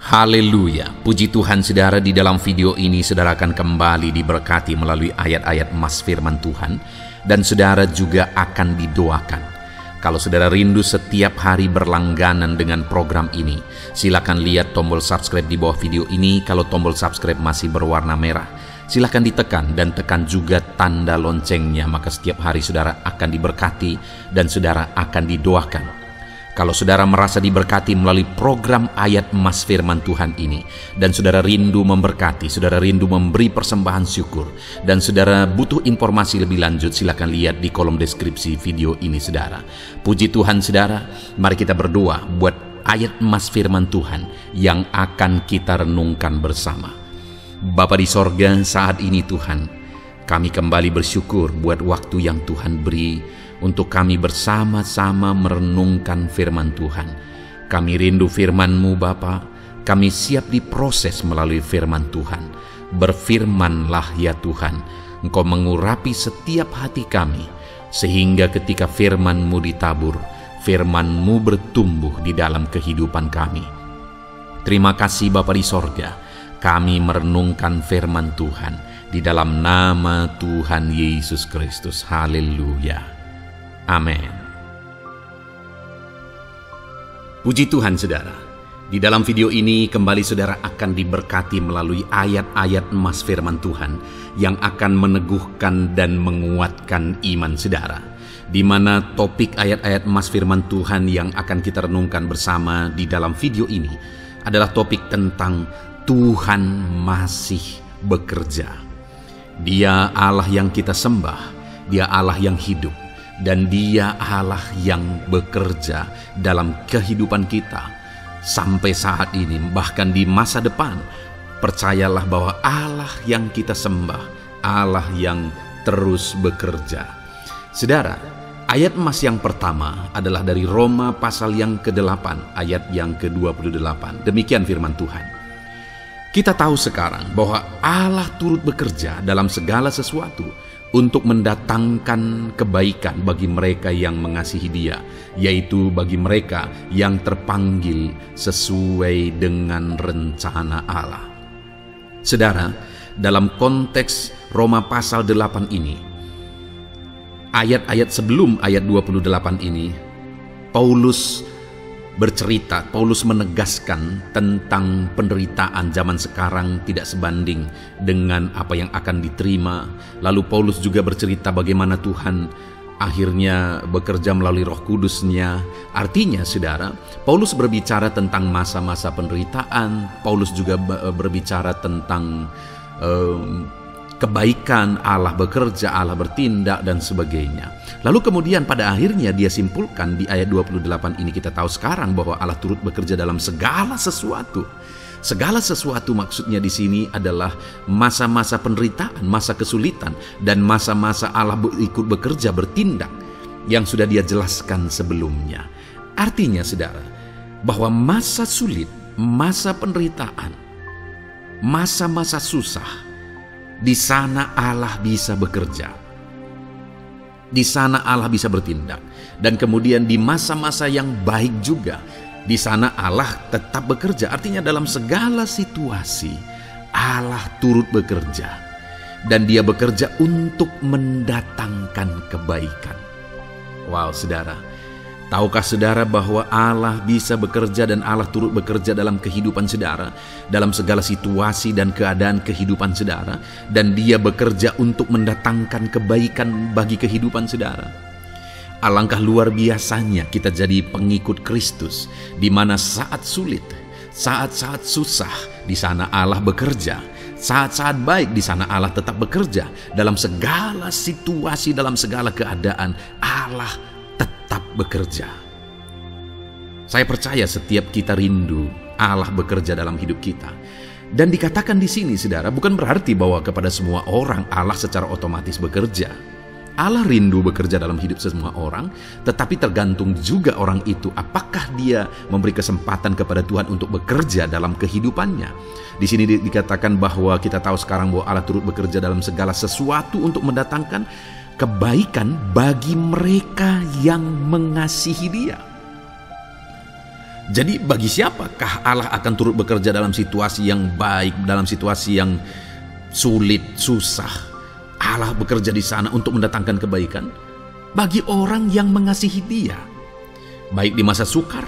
Haleluya, puji Tuhan saudara. Di dalam video ini saudara akan kembali diberkati melalui ayat-ayat emas firman Tuhan, dan saudara juga akan didoakan. Kalau saudara rindu setiap hari berlangganan dengan program ini, silakan lihat tombol subscribe di bawah video ini. Kalau tombol subscribe masih berwarna merah, silakan ditekan dan tekan juga tanda loncengnya, maka setiap hari saudara akan diberkati dan saudara akan didoakan. Kalau saudara merasa diberkati melalui program ayat emas firman Tuhan ini, dan saudara rindu memberkati, saudara rindu memberi persembahan syukur, dan saudara butuh informasi lebih lanjut, silakan lihat di kolom deskripsi video ini saudara. Puji Tuhan saudara, mari kita berdoa buat ayat emas firman Tuhan yang akan kita renungkan bersama. Bapa di sorga, saat ini Tuhan, kami kembali bersyukur buat waktu yang Tuhan beri untuk kami bersama-sama merenungkan firman Tuhan. Kami rindu firman-Mu Bapa, kami siap diproses melalui firman Tuhan. Berfirmanlah ya Tuhan, Engkau mengurapi setiap hati kami, sehingga ketika firman-Mu ditabur, firman-Mu bertumbuh di dalam kehidupan kami. Terima kasih Bapa di sorga, kami merenungkan firman Tuhan di dalam nama Tuhan Yesus Kristus. Haleluya. Amin. Puji Tuhan saudara, di dalam video ini kembali saudara akan diberkati melalui ayat-ayat emas firman Tuhan yang akan meneguhkan dan menguatkan iman saudara. Di mana topik ayat-ayat emas firman Tuhan yang akan kita renungkan bersama di dalam video ini adalah topik tentang Tuhan masih bekerja. Dia Allah yang kita sembah, Dia Allah yang hidup, dan Dia Allah yang bekerja dalam kehidupan kita sampai saat ini, bahkan di masa depan. Percayalah bahwa Allah yang kita sembah, Allah yang terus bekerja. Saudara, ayat emas yang pertama adalah dari Roma pasal yang ke-8 ayat yang ke-28. Demikian firman Tuhan. Kita tahu sekarang bahwa Allah turut bekerja dalam segala sesuatu untuk mendatangkan kebaikan bagi mereka yang mengasihi Dia, yaitu bagi mereka yang terpanggil sesuai dengan rencana Allah. Saudara, dalam konteks Roma pasal 8 ini, ayat-ayat sebelum ayat 28 ini, Paulus menegaskan tentang penderitaan zaman sekarang tidak sebanding dengan apa yang akan diterima. Lalu Paulus juga bercerita bagaimana Tuhan akhirnya bekerja melalui Roh Kudus-Nya. Artinya saudara, Paulus berbicara tentang masa-masa penderitaan. Paulus juga berbicara tentang kebaikan, Allah bekerja, Allah bertindak, dan sebagainya. Lalu kemudian pada akhirnya dia simpulkan di ayat 28 ini, kita tahu sekarang bahwa Allah turut bekerja dalam segala sesuatu. Segala sesuatu maksudnya di sini adalah masa-masa penderitaan, masa kesulitan, dan masa-masa Allah ikut bekerja, bertindak, yang sudah Dia jelaskan sebelumnya. Artinya saudara, bahwa masa sulit, masa penderitaan, masa-masa susah, di sana Allah bisa bekerja. Di sana Allah bisa bertindak. Dan kemudian di masa-masa yang baik juga, di sana Allah tetap bekerja. Artinya dalam segala situasi Allah turut bekerja. Dan Dia bekerja untuk mendatangkan kebaikan. Wow saudara, tahukah saudara bahwa Allah bisa bekerja dan Allah turut bekerja dalam kehidupan saudara, dalam segala situasi dan keadaan kehidupan saudara, dan Dia bekerja untuk mendatangkan kebaikan bagi kehidupan saudara. Alangkah luar biasanya kita jadi pengikut Kristus, di mana saat sulit, saat-saat susah, di sana Allah bekerja. Saat-saat baik, di sana Allah tetap bekerja. Dalam segala situasi, dalam segala keadaan, Allah tetap bekerja. Saya percaya setiap kita rindu Allah bekerja dalam hidup kita. Dan dikatakan di sini saudara, bukan berarti bahwa kepada semua orang Allah secara otomatis bekerja. Allah rindu bekerja dalam hidup semua orang, tetapi tergantung juga orang itu apakah dia memberi kesempatan kepada Tuhan untuk bekerja dalam kehidupannya. Di sini dikatakan bahwa kita tahu sekarang bahwa Allah turut bekerja dalam segala sesuatu untuk mendatangkan kebaikan bagi mereka yang mengasihi Dia. Jadi bagi siapakah Allah akan turut bekerja dalam situasi yang baik, dalam situasi yang sulit, susah? Allah bekerja di sana untuk mendatangkan kebaikan bagi orang yang mengasihi Dia. Baik di masa sukar,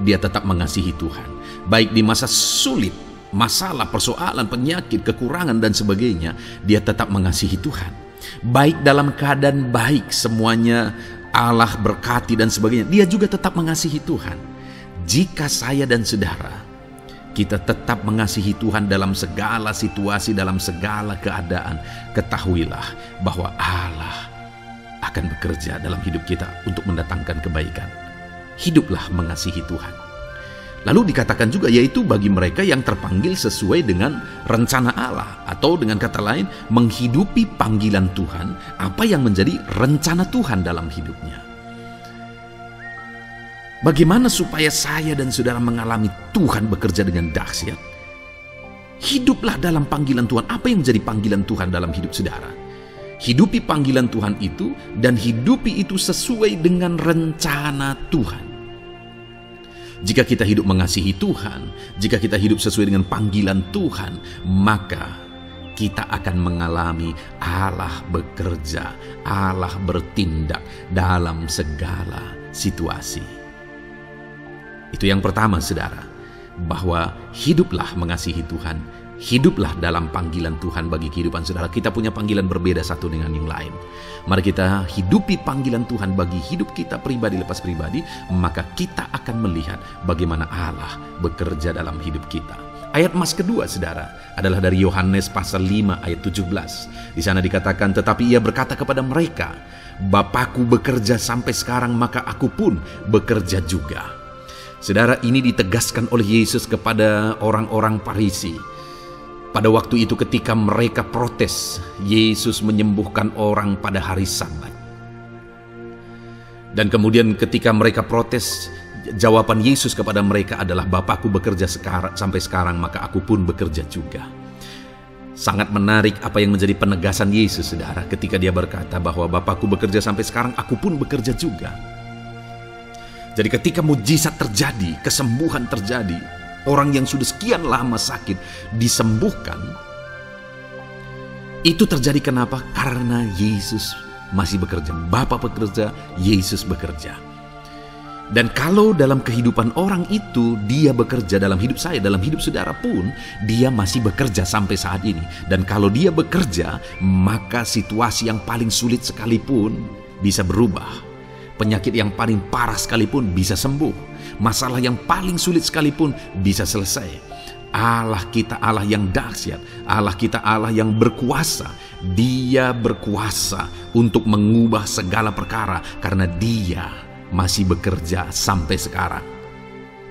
dia tetap mengasihi Tuhan. Baik di masa sulit, masalah, persoalan, penyakit, kekurangan dan sebagainya, dia tetap mengasihi Tuhan. Baik dalam keadaan baik, semuanya Allah berkati dan sebagainya, dia juga tetap mengasihi Tuhan. Jika saya dan saudara, kita tetap mengasihi Tuhan dalam segala situasi, dalam segala keadaan, ketahuilah bahwa Allah akan bekerja dalam hidup kita untuk mendatangkan kebaikan. Hiduplah mengasihi Tuhan. Lalu dikatakan juga, yaitu bagi mereka yang terpanggil sesuai dengan rencana Allah, atau dengan kata lain, menghidupi panggilan Tuhan, apa yang menjadi rencana Tuhan dalam hidupnya. Bagaimana supaya saya dan saudara mengalami Tuhan bekerja dengan dahsyat? Hiduplah dalam panggilan Tuhan. Apa yang menjadi panggilan Tuhan dalam hidup saudara? Hidupi panggilan Tuhan itu, dan hidupi itu sesuai dengan rencana Tuhan. Jika kita hidup mengasihi Tuhan, jika kita hidup sesuai dengan panggilan Tuhan, maka kita akan mengalami Allah bekerja, Allah bertindak dalam segala situasi. Itu yang pertama, saudara, bahwa hiduplah mengasihi Tuhan, hiduplah dalam panggilan Tuhan bagi kehidupan saudara. Kita punya panggilan berbeda satu dengan yang lain. Mari kita hidupi panggilan Tuhan bagi hidup kita pribadi lepas pribadi, maka kita akan melihat bagaimana Allah bekerja dalam hidup kita. Ayat emas kedua, saudara, adalah dari Yohanes pasal 5 ayat 17. Di sana dikatakan, tetapi ia berkata kepada mereka, Bapakku bekerja sampai sekarang, maka aku pun bekerja juga. Saudara, ini ditegaskan oleh Yesus kepada orang-orang Farisi. Pada waktu itu ketika mereka protes, Yesus menyembuhkan orang pada hari Sabat. Dan kemudian ketika mereka protes, jawaban Yesus kepada mereka adalah, Bapakku bekerja sampai sekarang, maka aku pun bekerja juga. Sangat menarik apa yang menjadi penegasan Yesus, saudara, ketika dia berkata bahwa Bapakku bekerja sampai sekarang, aku pun bekerja juga. Jadi ketika mujizat terjadi, kesembuhan terjadi, orang yang sudah sekian lama sakit disembuhkan, itu terjadi kenapa? Karena Yesus masih bekerja. Bapa bekerja, Yesus bekerja. Dan kalau dalam kehidupan orang itu, dia bekerja dalam hidup saya, dalam hidup saudara pun, dia masih bekerja sampai saat ini. Dan kalau dia bekerja, maka situasi yang paling sulit sekalipun bisa berubah. Penyakit yang paling parah sekalipun bisa sembuh. Masalah yang paling sulit sekalipun bisa selesai. Allah kita Allah yang dahsyat. Allah kita Allah yang berkuasa. Dia berkuasa untuk mengubah segala perkara karena Dia masih bekerja sampai sekarang.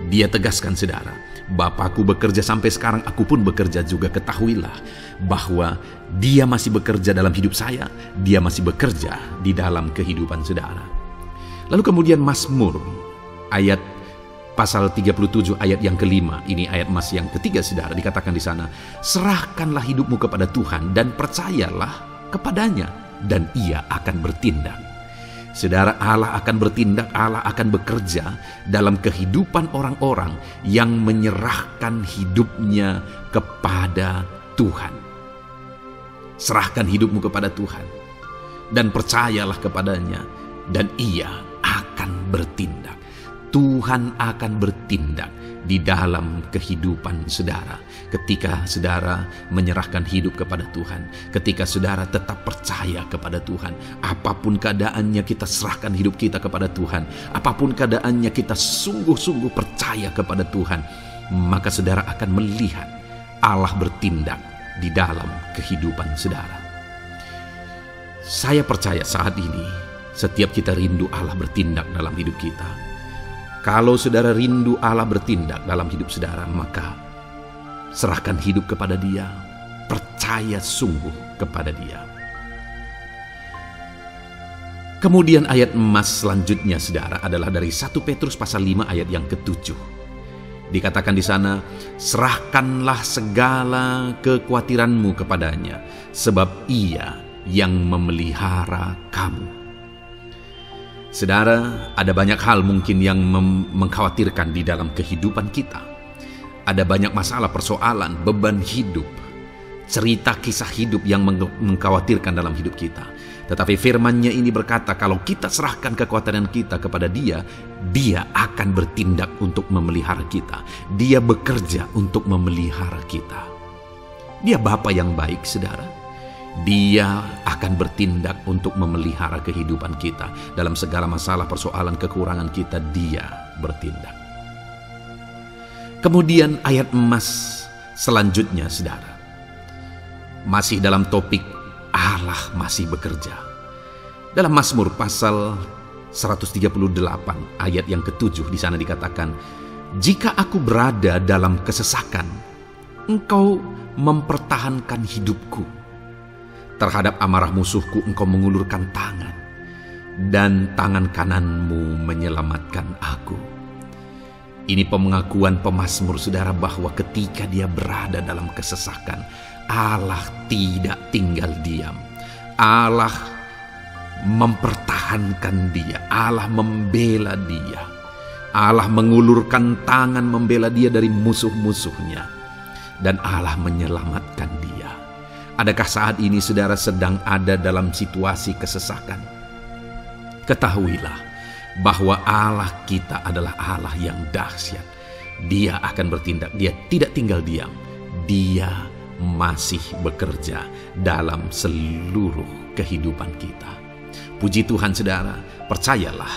Dia tegaskan, saudara, Bapakku bekerja sampai sekarang, aku pun bekerja juga. Ketahuilah bahwa Dia masih bekerja dalam hidup saya. Dia masih bekerja di dalam kehidupan saudara. Lalu kemudian Mazmur ayat pasal 37 ayat yang kelima, ini ayat emas yang ketiga, saudara, dikatakan di sana, serahkanlah hidupmu kepada Tuhan dan percayalah kepadanya dan Ia akan bertindak. Saudara, Allah akan bertindak, Allah akan bekerja dalam kehidupan orang-orang yang menyerahkan hidupnya kepada Tuhan. Serahkan hidupmu kepada Tuhan dan percayalah kepadanya dan Ia akan bertindak. Tuhan akan bertindak di dalam kehidupan saudara. Ketika saudara menyerahkan hidup kepada Tuhan, ketika saudara tetap percaya kepada Tuhan, apapun keadaannya kita serahkan hidup kita kepada Tuhan, apapun keadaannya kita sungguh-sungguh percaya kepada Tuhan, maka saudara akan melihat Allah bertindak di dalam kehidupan saudara. Saya percaya saat ini setiap kita rindu Allah bertindak dalam hidup kita. Kalau saudara rindu Allah bertindak dalam hidup saudara, maka serahkan hidup kepada Dia, percaya sungguh kepada Dia. Kemudian ayat emas selanjutnya, saudara, adalah dari 1 Petrus pasal 5 ayat yang ke-7. Dikatakan di sana, serahkanlah segala kekhawatiranmu kepadanya, sebab Ia yang memelihara kamu. Saudara, ada banyak hal mungkin yang mengkhawatirkan di dalam kehidupan kita. Ada banyak masalah, persoalan, beban hidup, cerita kisah hidup yang mengkhawatirkan dalam hidup kita. Tetapi firman-Nya ini berkata, kalau kita serahkan kekhawatiran kita kepada Dia, Dia akan bertindak untuk memelihara kita. Dia bekerja untuk memelihara kita. Dia Bapa yang baik, saudara. Dia akan bertindak untuk memelihara kehidupan kita. Dalam segala masalah, persoalan, kekurangan kita, Dia bertindak. Kemudian ayat emas selanjutnya, saudara, masih dalam topik Allah masih bekerja. Dalam Mazmur pasal 138 ayat yang ke-7, di sana dikatakan, jika aku berada dalam kesesakan, Engkau mempertahankan hidupku. Terhadap amarah musuhku Engkau mengulurkan tangan, dan tangan kananmu menyelamatkan aku. Ini pengakuan pemazmur, saudara, bahwa ketika dia berada dalam kesesakan, Allah tidak tinggal diam. Allah mempertahankan dia. Allah membela dia. Allah mengulurkan tangan membela dia dari musuh-musuhnya. Dan Allah menyelamatkan dia. Adakah saat ini saudara sedang ada dalam situasi kesesakan? Ketahuilah bahwa Allah kita adalah Allah yang dahsyat. Dia akan bertindak, Dia tidak tinggal diam. Dia masih bekerja dalam seluruh kehidupan kita. Puji Tuhan, saudara, percayalah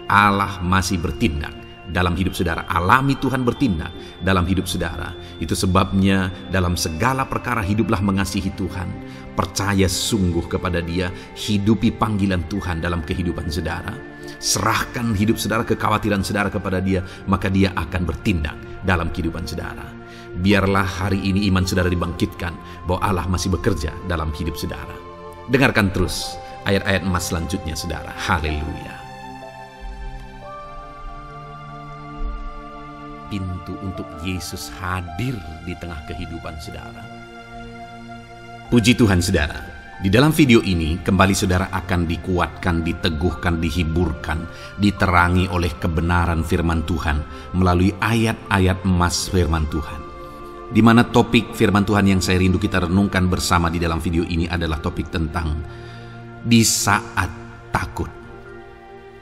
Allah masih bertindak dalam hidup saudara. Alami Tuhan bertindak dalam hidup saudara. Itu sebabnya dalam segala perkara hiduplah mengasihi Tuhan. Percaya sungguh kepada Dia. Hidupi panggilan Tuhan dalam kehidupan saudara. Serahkan hidup saudara, kekhawatiran saudara kepada Dia. Maka Dia akan bertindak dalam kehidupan saudara. Biarlah hari ini iman saudara dibangkitkan bahwa Allah masih bekerja dalam hidup saudara. Dengarkan terus ayat-ayat emas selanjutnya, saudara. Haleluya. Pintu untuk Yesus hadir di tengah kehidupan saudara. Puji Tuhan, saudara. Di dalam video ini kembali saudara akan dikuatkan, diteguhkan, dihiburkan, diterangi oleh kebenaran firman Tuhan melalui ayat-ayat emas firman Tuhan. Di mana topik firman Tuhan yang saya rindu kita renungkan bersama di dalam video ini adalah topik tentang di saat takut.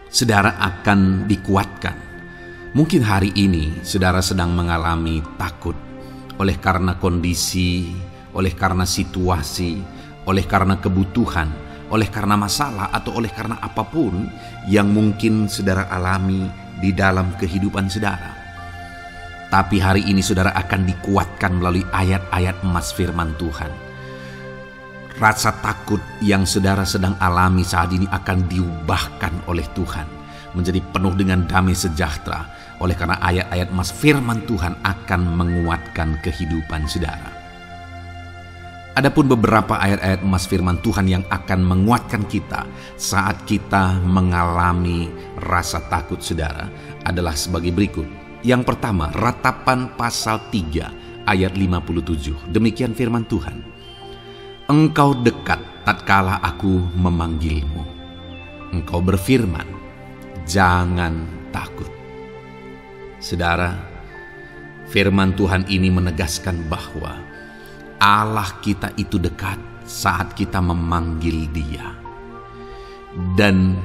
Saudara akan dikuatkan. Mungkin hari ini saudara sedang mengalami takut oleh karena kondisi, oleh karena situasi, oleh karena kebutuhan, oleh karena masalah, atau oleh karena apapun yang mungkin saudara alami di dalam kehidupan saudara. Tapi hari ini saudara akan dikuatkan melalui ayat-ayat emas firman Tuhan. Rasa takut yang saudara sedang alami saat ini akan diubahkan oleh Tuhan menjadi penuh dengan damai sejahtera. Oleh karena ayat-ayat emas firman Tuhan akan menguatkan kehidupan saudara. Adapun beberapa ayat-ayat emas firman Tuhan yang akan menguatkan kita saat kita mengalami rasa takut saudara adalah sebagai berikut. Yang pertama, Ratapan pasal 3 ayat 57. Demikian firman Tuhan. Engkau dekat tatkala aku memanggilmu. Engkau berfirman, jangan takut. Saudara, firman Tuhan ini menegaskan bahwa Allah kita itu dekat saat kita memanggil Dia. Dan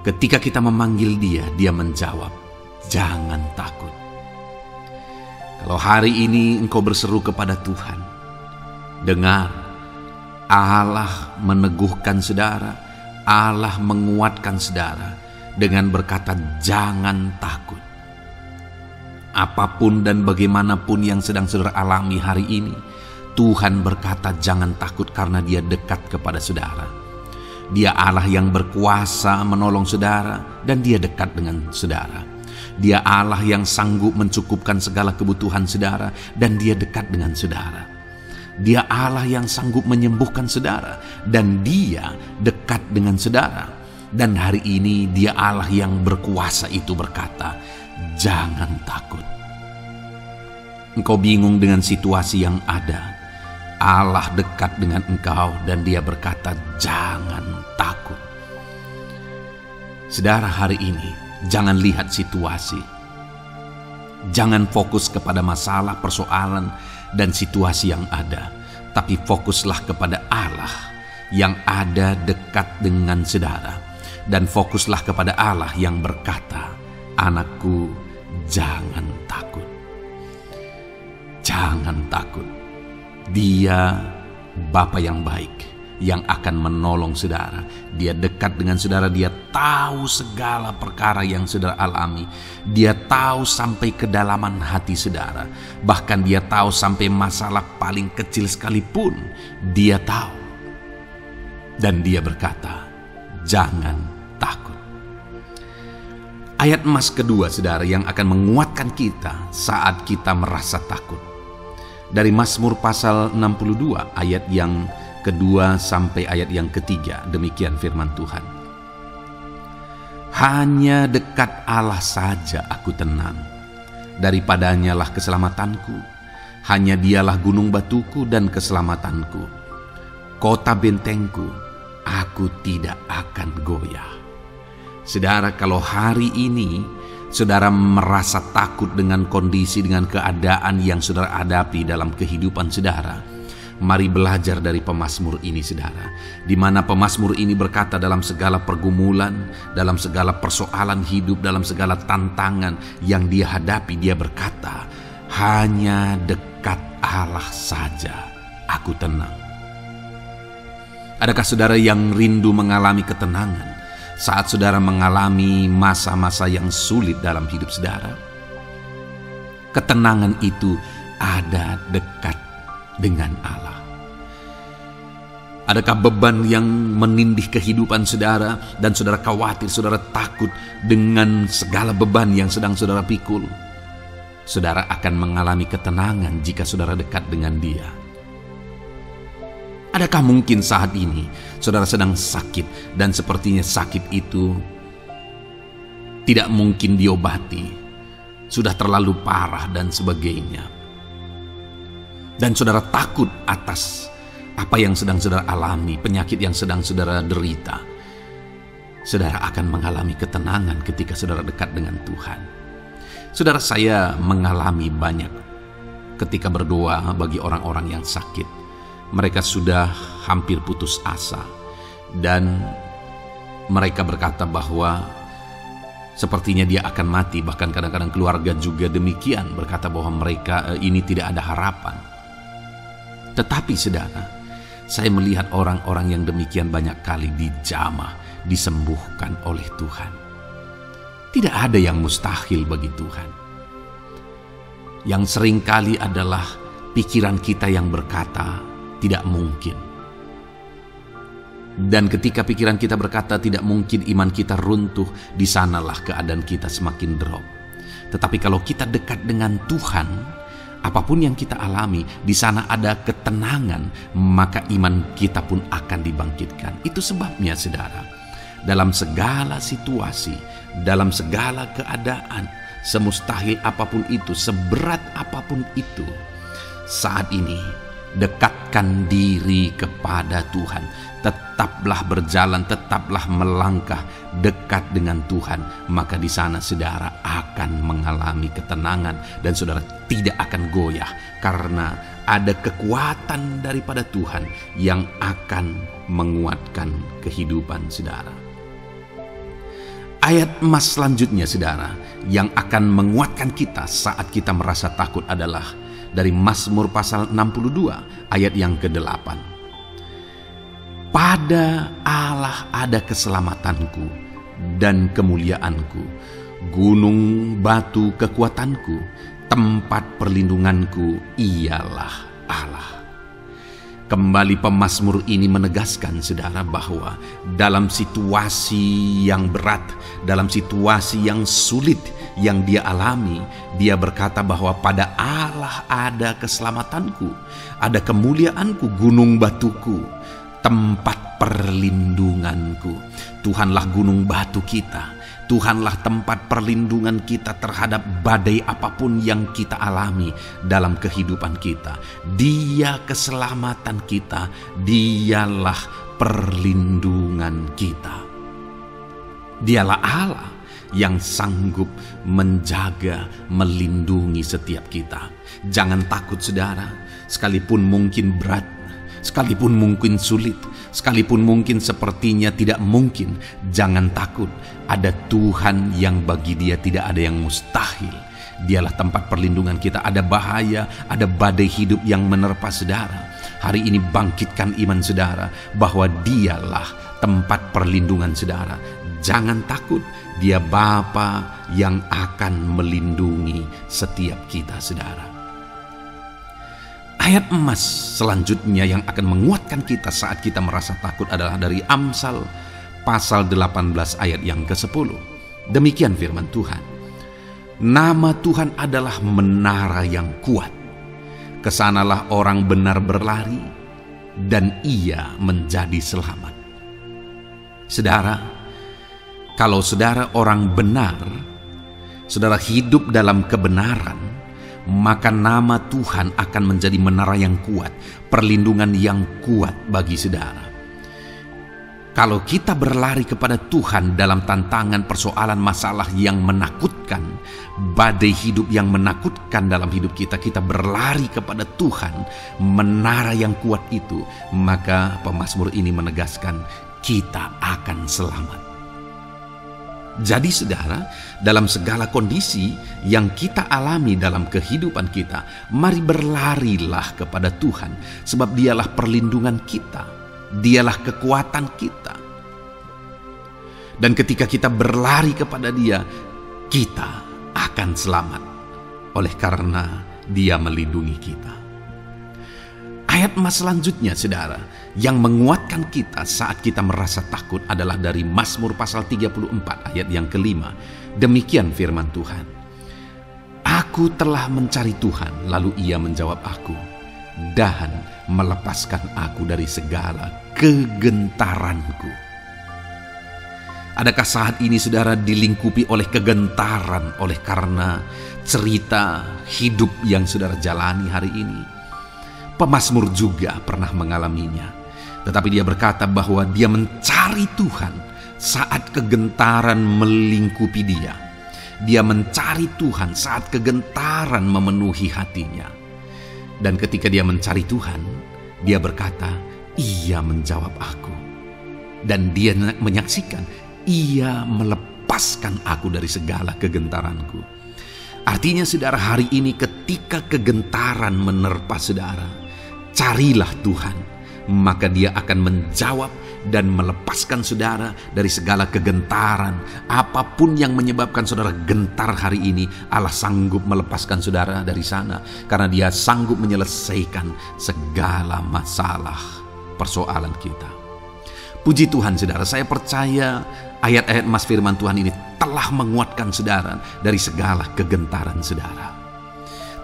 ketika kita memanggil Dia, Dia menjawab, jangan takut. Kalau hari ini engkau berseru kepada Tuhan, dengar, Allah meneguhkan saudara, Allah menguatkan saudara dengan berkata, jangan takut. Apapun dan bagaimanapun yang sedang saudara alami hari ini, Tuhan berkata jangan takut karena Dia dekat kepada saudara. Dia Allah yang berkuasa menolong saudara dan Dia dekat dengan saudara. Dia Allah yang sanggup mencukupkan segala kebutuhan saudara dan Dia dekat dengan saudara. Dia Allah yang sanggup menyembuhkan saudara dan Dia dekat dengan saudara. Dan hari ini Dia Allah yang berkuasa itu berkata, jangan takut. Engkau bingung dengan situasi yang ada. Allah dekat dengan engkau dan Dia berkata, jangan takut. Saudara, hari ini jangan lihat situasi. Jangan fokus kepada masalah, persoalan, dan situasi yang ada. Tapi fokuslah kepada Allah yang ada dekat dengan saudara. Dan fokuslah kepada Allah yang berkata, "Anakku, jangan takut. Jangan takut. Dia Bapa yang baik, yang akan menolong saudara. Dia dekat dengan saudara. Dia tahu segala perkara yang saudara alami. Dia tahu sampai kedalaman hati saudara. Bahkan dia tahu sampai masalah paling kecil sekalipun. Dia tahu. Dan dia berkata, jangan takut. Ayat emas kedua, saudara, yang akan menguatkan kita saat kita merasa takut. Dari Mazmur pasal 62 ayat yang kedua sampai ayat yang ketiga, demikian firman Tuhan. Hanya dekat Allah saja aku tenang, daripadanya lah keselamatanku. Hanya dialah gunung batuku dan keselamatanku, kota bentengku, aku tidak akan goyah. Saudara, kalau hari ini saudara merasa takut dengan kondisi, dengan keadaan yang saudara hadapi dalam kehidupan saudara, mari belajar dari pemazmur ini, saudara, di mana pemazmur ini berkata dalam segala pergumulan, dalam segala persoalan hidup, dalam segala tantangan yang dia hadapi, dia berkata, hanya dekat Allah saja aku tenang. Adakah saudara yang rindu mengalami ketenangan saat saudara mengalami masa-masa yang sulit dalam hidup saudara? Ketenangan itu ada dekat dengan Allah. Adakah beban yang menindih kehidupan saudara dan saudara khawatir, saudara takut dengan segala beban yang sedang saudara pikul? Saudara akan mengalami ketenangan jika saudara dekat dengan Dia. Adakah mungkin saat ini saudara sedang sakit dan sepertinya sakit itu tidak mungkin diobati, sudah terlalu parah dan sebagainya, dan saudara takut atas apa yang sedang saudara alami, penyakit yang sedang saudara derita? Saudara akan mengalami ketenangan ketika saudara dekat dengan Tuhan. Saudara, saya mengalami banyak ketika berdoa bagi orang-orang yang sakit. Mereka sudah hampir putus asa dan mereka berkata bahwa sepertinya dia akan mati. Bahkan kadang-kadang keluarga juga demikian, berkata bahwa mereka ini tidak ada harapan. Tetapi saudara, saya melihat orang-orang yang demikian banyak kali dijamah, disembuhkan oleh Tuhan. Tidak ada yang mustahil bagi Tuhan. Yang seringkali adalah pikiran kita yang berkata tidak mungkin. Dan ketika pikiran kita berkata tidak mungkin, iman kita runtuh, di sanalah keadaan kita semakin drop. Tetapi kalau kita dekat dengan Tuhan, apapun yang kita alami, di sana ada ketenangan, maka iman kita pun akan dibangkitkan. Itu sebabnya saudara, dalam segala situasi, dalam segala keadaan, semustahil apapun itu, seberat apapun itu, saat ini dekatkan diri kepada Tuhan. Tetaplah berjalan, tetaplah melangkah dekat dengan Tuhan. Maka di sana saudara akan mengalami ketenangan dan saudara tidak akan goyah, karena ada kekuatan daripada Tuhan yang akan menguatkan kehidupan saudara. Ayat emas selanjutnya saudara yang akan menguatkan kita saat kita merasa takut adalah dari Mazmur pasal 62 ayat yang ke-8. Pada Allah ada keselamatanku dan kemuliaanku, gunung batu kekuatanku, tempat perlindunganku ialah Allah. Kembali pemazmur ini menegaskan saudara bahwa dalam situasi yang berat, dalam situasi yang sulit yang dia alami, dia berkata bahwa pada Allah ada keselamatanku, ada kemuliaanku, gunung batuku, tempat perlindunganku. Tuhanlah gunung batu kita. Tuhanlah tempat perlindungan kita terhadap badai apapun yang kita alami dalam kehidupan kita. Dia keselamatan kita, dialah perlindungan kita. Dialah Allah yang sanggup menjaga, melindungi setiap kita. Jangan takut saudara, sekalipun mungkin berat, sekalipun mungkin sulit, sekalipun mungkin sepertinya tidak mungkin, jangan takut. Ada Tuhan yang bagi Dia tidak ada yang mustahil. Dialah tempat perlindungan kita. Ada bahaya, ada badai hidup yang menerpa saudara. Hari ini bangkitkan iman saudara bahwa Dialah tempat perlindungan saudara. Jangan takut, Dia Bapa yang akan melindungi setiap kita saudara. Ayat emas selanjutnya yang akan menguatkan kita saat kita merasa takut adalah dari Amsal pasal 18 ayat yang ke-10. Demikian firman Tuhan. Nama Tuhan adalah menara yang kuat. Kesanalah orang benar berlari dan ia menjadi selamat. Saudara, kalau saudara orang benar, saudara hidup dalam kebenaran, maka nama Tuhan akan menjadi menara yang kuat, perlindungan yang kuat bagi saudara. Kalau kita berlari kepada Tuhan dalam tantangan, persoalan, masalah yang menakutkan, badai hidup yang menakutkan dalam hidup kita, kita berlari kepada Tuhan, menara yang kuat itu, maka pemazmur ini menegaskan kita akan selamat. Jadi saudara, dalam segala kondisi yang kita alami dalam kehidupan kita, mari berlarilah kepada Tuhan, sebab Dialah perlindungan kita. Dialah kekuatan kita. Dan ketika kita berlari kepada Dia, kita akan selamat. Oleh karena Dia melindungi kita. Ayat emas selanjutnya saudara, yang menguatkan kita saat kita merasa takut adalah dari Mazmur pasal 34 ayat yang kelima. Demikian firman Tuhan. Aku telah mencari Tuhan, lalu Ia menjawab aku dan melepaskan aku dari segala kegentaranku. Adakah saat ini saudara dilingkupi oleh kegentaran oleh karena cerita hidup yang saudara jalani hari ini? Pemazmur juga pernah mengalaminya. Tetapi dia berkata bahwa dia mencari Tuhan saat kegentaran melingkupi dia. Dia mencari Tuhan saat kegentaran memenuhi hatinya. Dan ketika dia mencari Tuhan, dia berkata, Ia menjawab aku. Dan dia menyaksikan, Ia melepaskan aku dari segala kegentaranku. Artinya saudara, hari ini ketika kegentaran menerpa saudara, carilah Tuhan, maka Dia akan menjawab dan melepaskan saudara dari segala kegentaran. Apapun yang menyebabkan saudara gentar hari ini, Allah sanggup melepaskan saudara dari sana, karena Dia sanggup menyelesaikan segala masalah persoalan kita. Puji Tuhan saudara, saya percaya ayat-ayat emas firman Tuhan ini telah menguatkan saudara dari segala kegentaran saudara.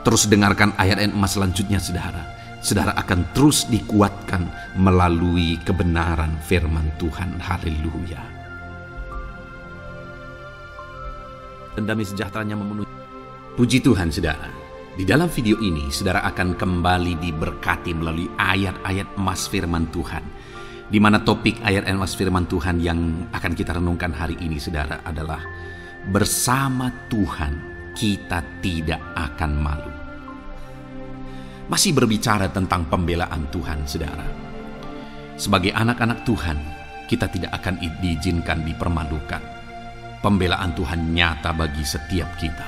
Terus dengarkan ayat-ayat emas selanjutnya saudara. Saudara akan terus dikuatkan melalui kebenaran firman Tuhan. Haleluya. Dan damai sejahteranya memenuhi. Puji Tuhan saudara. Di dalam video ini saudara akan kembali diberkati melalui ayat-ayat emas firman Tuhan. Di mana topik ayat emas firman Tuhan yang akan kita renungkan hari ini saudara adalah bersama Tuhan kita tidak akan malu. Masih berbicara tentang pembelaan Tuhan saudara. Sebagai anak-anak Tuhan, kita tidak akan diizinkan dipermalukan. Pembelaan Tuhan nyata bagi setiap kita.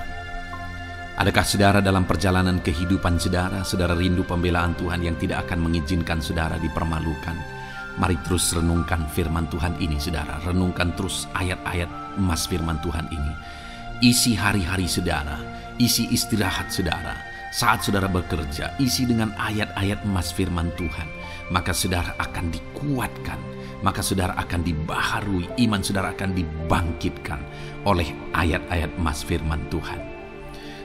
Adakah saudara dalam perjalanan kehidupan saudara, saudara rindu pembelaan Tuhan yang tidak akan mengizinkan saudara dipermalukan? Mari terus renungkan firman Tuhan ini saudara. Renungkan terus ayat-ayat emas firman Tuhan ini. Isi hari-hari saudara, isi istirahat saudara. Saat saudara bekerja, isi dengan ayat-ayat emas firman Tuhan. Maka saudara akan dikuatkan. Maka saudara akan dibaharui. Iman saudara akan dibangkitkan oleh ayat-ayat emas firman Tuhan.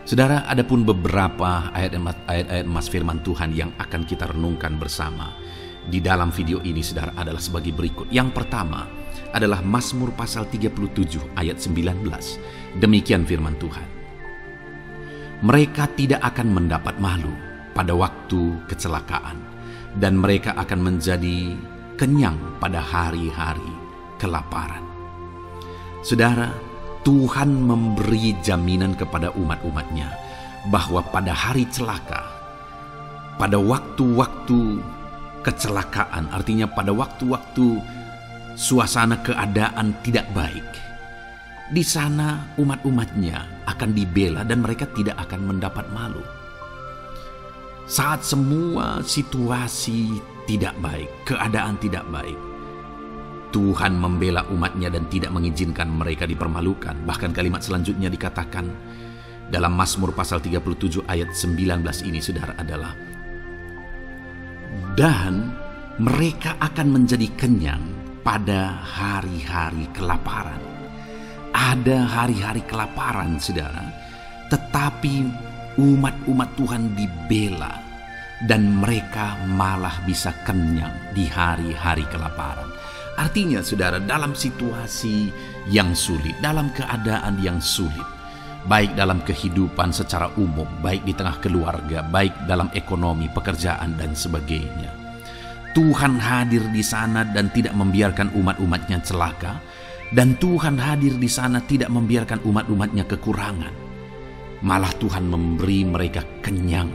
Saudara, ada pun beberapa ayat-ayat emas firman Tuhan yang akan kita renungkan bersama di dalam video ini saudara adalah sebagai berikut. Yang pertama adalah Mazmur pasal 37 ayat 19. Demikian firman Tuhan. Mereka tidak akan mendapat malu pada waktu kecelakaan, dan mereka akan menjadi kenyang pada hari-hari kelaparan. Saudara, Tuhan memberi jaminan kepada umat-umatnya bahwa pada hari celaka, pada waktu-waktu kecelakaan, artinya pada waktu-waktu suasana keadaan tidak baik, di sana umat-umatnya akan dibela dan mereka tidak akan mendapat malu. Saat semua situasi tidak baik, keadaan tidak baik, Tuhan membela umatnya dan tidak mengizinkan mereka dipermalukan. Bahkan kalimat selanjutnya dikatakan dalam Mazmur pasal 37 ayat 19 ini, saudara, adalah dan mereka akan menjadi kenyang pada hari-hari kelaparan. Ada hari-hari kelaparan, saudara, tetapi umat-umat Tuhan dibela dan mereka malah bisa kenyang di hari-hari kelaparan. Artinya, saudara, dalam situasi yang sulit, dalam keadaan yang sulit, baik dalam kehidupan secara umum, baik di tengah keluarga, baik dalam ekonomi, pekerjaan, dan sebagainya, Tuhan hadir di sana dan tidak membiarkan umat-umatnya celaka, dan Tuhan hadir di sana tidak membiarkan umat-umatnya kekurangan. Malah Tuhan memberi mereka kenyang,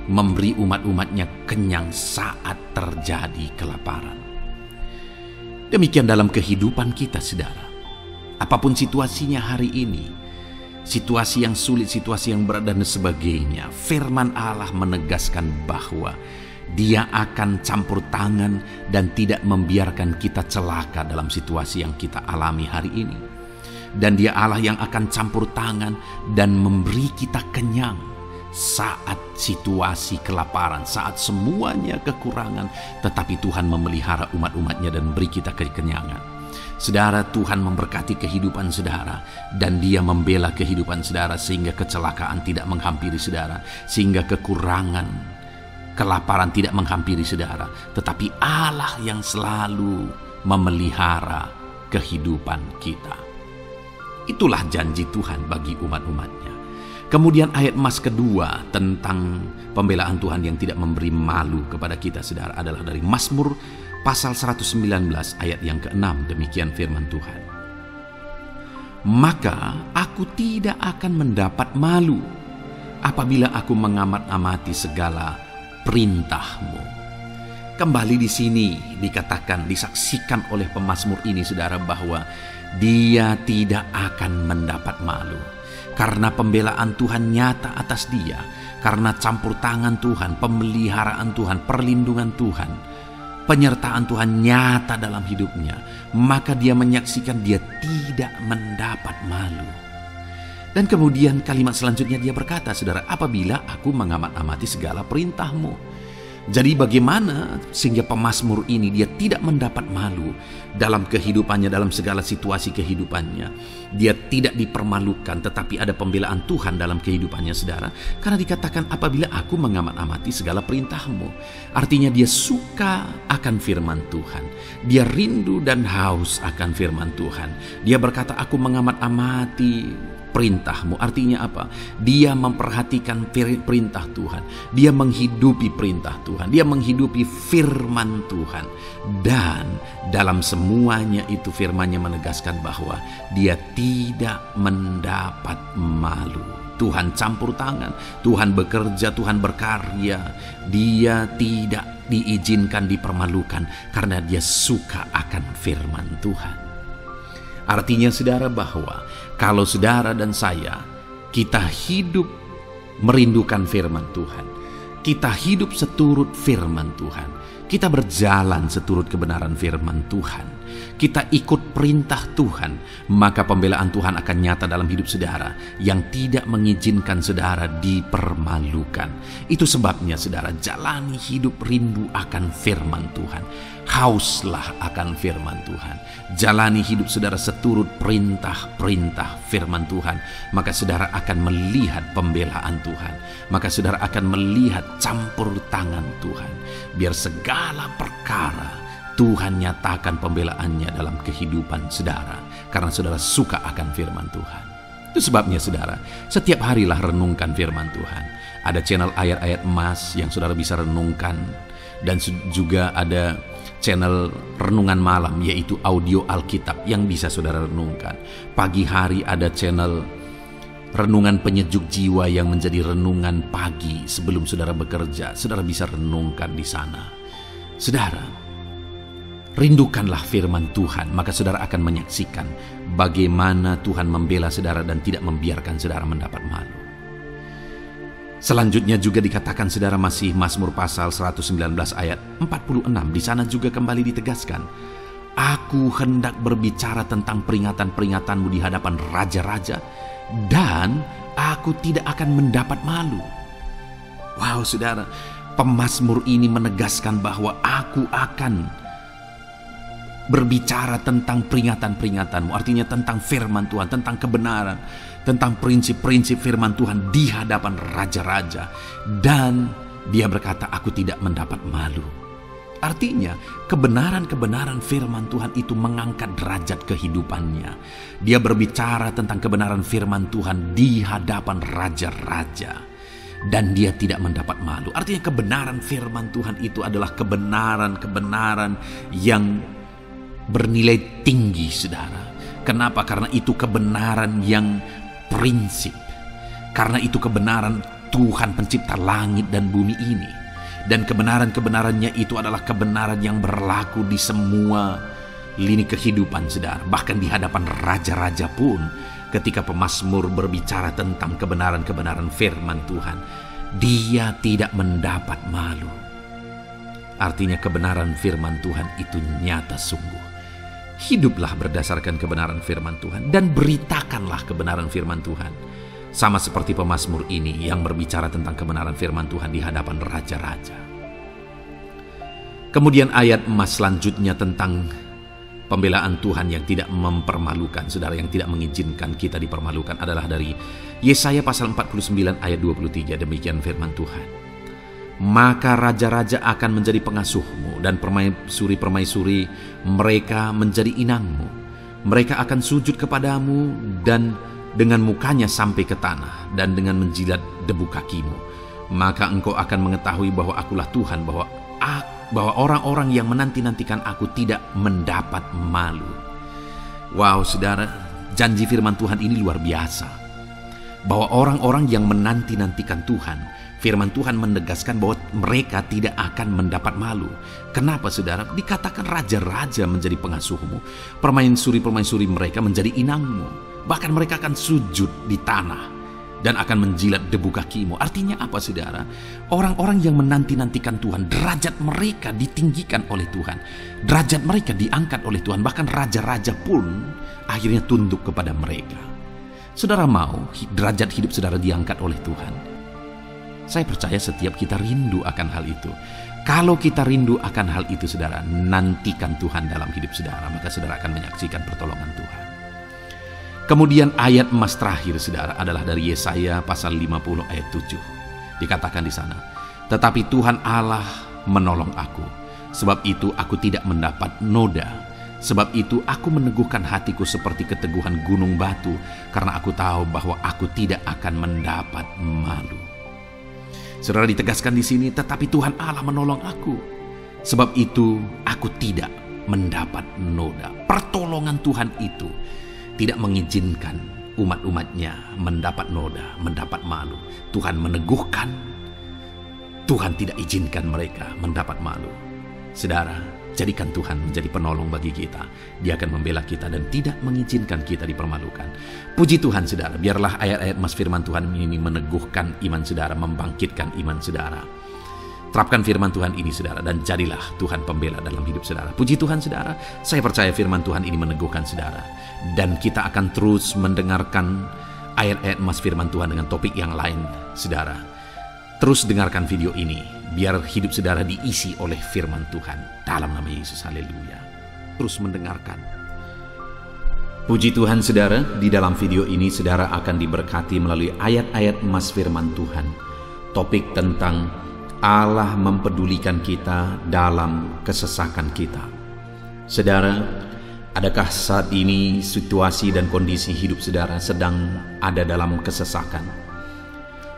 memberi umat-umatnya kenyang saat terjadi kelaparan. Demikian dalam kehidupan kita, saudara. Apapun situasinya hari ini, situasi yang sulit, situasi yang berat, dan sebagainya, firman Allah menegaskan bahwa Dia akan campur tangan dan tidak membiarkan kita celaka dalam situasi yang kita alami hari ini. Dan Dia Allah yang akan campur tangan dan memberi kita kenyang saat situasi kelaparan, saat semuanya kekurangan, tetapi Tuhan memelihara umat-umatnya dan beri kita kekenyangan. Saudara, Tuhan memberkati kehidupan saudara, dan Dia membela kehidupan saudara sehingga kecelakaan tidak menghampiri saudara, sehingga kekurangan, kelaparan tidak menghampiri saudara, tetapi Allah yang selalu memelihara kehidupan kita. Itulah janji Tuhan bagi umat-umatnya. Kemudian ayat emas kedua tentang pembelaan Tuhan yang tidak memberi malu kepada kita, saudara, adalah dari Mazmur pasal 119 ayat yang ke-6. Demikian firman Tuhan. Maka aku tidak akan mendapat malu apabila aku mengamat-amati segala perintah-Mu. Kembali di sini dikatakan, disaksikan oleh pemazmur ini, saudara, bahwa dia tidak akan mendapat malu. Karena pembelaan Tuhan nyata atas dia, karena campur tangan Tuhan, pemeliharaan Tuhan, perlindungan Tuhan, penyertaan Tuhan nyata dalam hidupnya, maka dia menyaksikan dia tidak mendapat malu. Dan kemudian kalimat selanjutnya dia berkata, saudara, apabila aku mengamat-amati segala perintah-Mu. Jadi bagaimana sehingga pemazmur ini dia tidak mendapat malu dalam kehidupannya, dalam segala situasi kehidupannya. Dia tidak dipermalukan, tetapi ada pembelaan Tuhan dalam kehidupannya, saudara. Karena dikatakan apabila aku mengamat-amati segala perintah-Mu. Artinya dia suka akan firman Tuhan. Dia rindu dan haus akan firman Tuhan. Dia berkata, aku mengamat-amati perintah-Mu. Artinya apa? Dia memperhatikan perintah Tuhan. Dia menghidupi perintah Tuhan. Dia menghidupi firman Tuhan. Dan dalam semuanya itu firman-Nya menegaskan bahwa dia tidak mendapat malu. Tuhan campur tangan, Tuhan bekerja, Tuhan berkarya. Dia tidak diizinkan dipermalukan karena dia suka akan firman Tuhan. Artinya, saudara, bahwa kalau saudara dan saya, kita hidup merindukan firman Tuhan, kita hidup seturut firman Tuhan, kita berjalan seturut kebenaran firman Tuhan, kita ikut perintah Tuhan, maka pembelaan Tuhan akan nyata dalam hidup saudara yang tidak mengizinkan saudara dipermalukan. Itu sebabnya, saudara, jalani hidup rindu akan firman Tuhan. Hauslah akan firman Tuhan. Jalani hidup saudara seturut perintah-perintah firman Tuhan. Maka saudara akan melihat pembelaan Tuhan. Maka saudara akan melihat campur tangan Tuhan. Biar segala perkara Tuhan nyatakan pembelaannya dalam kehidupan saudara. Karena saudara suka akan firman Tuhan. Itu sebabnya, saudara, setiap harilah renungkan firman Tuhan. Ada channel ayat-ayat emas yang saudara bisa renungkan. Dan juga ada channel renungan malam, yaitu audio Alkitab yang bisa saudara renungkan. Pagi hari ada channel renungan penyejuk jiwa yang menjadi renungan pagi sebelum saudara bekerja. Saudara bisa renungkan di sana. Saudara, rindukanlah firman Tuhan, maka saudara akan menyaksikan bagaimana Tuhan membela saudara dan tidak membiarkan saudara mendapat malu. Selanjutnya juga dikatakan saudara masih Mazmur pasal 119 ayat 46. Di sana juga kembali ditegaskan, aku hendak berbicara tentang peringatan-peringatanmu di hadapan raja-raja, dan aku tidak akan mendapat malu. Wow saudara, pemazmur ini menegaskan bahwa aku akan berbicara tentang peringatan-peringatanmu, artinya tentang firman Tuhan, tentang kebenaran, tentang prinsip-prinsip firman Tuhan di hadapan raja-raja. Dan dia berkata, aku tidak mendapat malu. Artinya, kebenaran-kebenaran firman Tuhan itu mengangkat derajat kehidupannya. Dia berbicara tentang kebenaran firman Tuhan di hadapan raja-raja, dan dia tidak mendapat malu. Artinya kebenaran firman Tuhan itu adalah kebenaran-kebenaran yang bernilai tinggi, saudara. Kenapa? Karena itu kebenaran yang prinsip. Karena itu kebenaran Tuhan pencipta langit dan bumi ini. Dan kebenaran-kebenarannya itu adalah kebenaran yang berlaku di semua lini kehidupan, saudara. Bahkan di hadapan raja-raja pun, ketika pemazmur berbicara tentang kebenaran-kebenaran firman Tuhan, dia tidak mendapat malu. Artinya kebenaran firman Tuhan itu nyata sungguh. Hiduplah berdasarkan kebenaran firman Tuhan dan beritakanlah kebenaran firman Tuhan. Sama seperti pemazmur ini yang berbicara tentang kebenaran firman Tuhan di hadapan raja-raja. Kemudian ayat emas selanjutnya tentang pembelaan Tuhan yang tidak mempermalukan, saudara, yang tidak mengizinkan kita dipermalukan adalah dari Yesaya pasal 49 ayat 23. Demikian firman Tuhan. Maka raja-raja akan menjadi pengasuhmu, dan permaisuri-permaisuri mereka menjadi inangmu. Mereka akan sujud kepadamu dan dengan mukanya sampai ke tanah, dan dengan menjilat debu kakimu. Maka engkau akan mengetahui bahwa akulah Tuhan, bahwa orang-orang yang menanti-nantikan aku tidak mendapat malu. Wow saudara, janji firman Tuhan ini luar biasa. Bahwa orang-orang yang menanti-nantikan Tuhan, firman Tuhan menegaskan bahwa mereka tidak akan mendapat malu. Kenapa saudara? Dikatakan raja-raja menjadi pengasuhmu, permaisuri-permaisuri mereka menjadi inangmu. Bahkan mereka akan sujud di tanah dan akan menjilat debu kakimu. Artinya apa saudara? Orang-orang yang menanti-nantikan Tuhan, derajat mereka ditinggikan oleh Tuhan. Derajat mereka diangkat oleh Tuhan. Bahkan raja-raja pun akhirnya tunduk kepada mereka. Saudara mau derajat hidup saudara diangkat oleh Tuhan? Saya percaya setiap kita rindu akan hal itu. Kalau kita rindu akan hal itu, saudara, nantikan Tuhan dalam hidup saudara, maka saudara akan menyaksikan pertolongan Tuhan. Kemudian ayat emas terakhir, saudara, adalah dari Yesaya pasal 50 ayat 7. Dikatakan di sana, tetapi Tuhan Allah menolong aku, sebab itu aku tidak mendapat noda. Sebab itu aku meneguhkan hatiku seperti keteguhan gunung batu, karena aku tahu bahwa aku tidak akan mendapat malu. Saudara, ditegaskan di sini, tetapi Tuhan Allah menolong aku. Sebab itu aku tidak mendapat noda. Pertolongan Tuhan itu tidak mengizinkan umat-umatnya mendapat noda, mendapat malu. Tuhan meneguhkan, Tuhan tidak izinkan mereka mendapat malu. Saudara, jadikan Tuhan menjadi penolong bagi kita. Dia akan membela kita dan tidak mengizinkan kita dipermalukan. Puji Tuhan saudara, biarlah ayat-ayat mas firman Tuhan ini meneguhkan iman saudara, membangkitkan iman saudara. Terapkan firman Tuhan ini saudara, dan jadilah Tuhan pembela dalam hidup saudara. Puji Tuhan saudara, saya percaya firman Tuhan ini meneguhkan saudara. Dan kita akan terus mendengarkan ayat-ayat mas firman Tuhan dengan topik yang lain saudara. Terus dengarkan video ini, biar hidup saudara diisi oleh firman Tuhan. Dalam nama Yesus, haleluya. Terus mendengarkan. Puji Tuhan saudara, di dalam video ini saudara akan diberkati melalui ayat-ayat emas firman Tuhan. Topik tentang Allah mempedulikan kita dalam kesesakan kita. Saudara, adakah saat ini situasi dan kondisi hidup saudara sedang ada dalam kesesakan?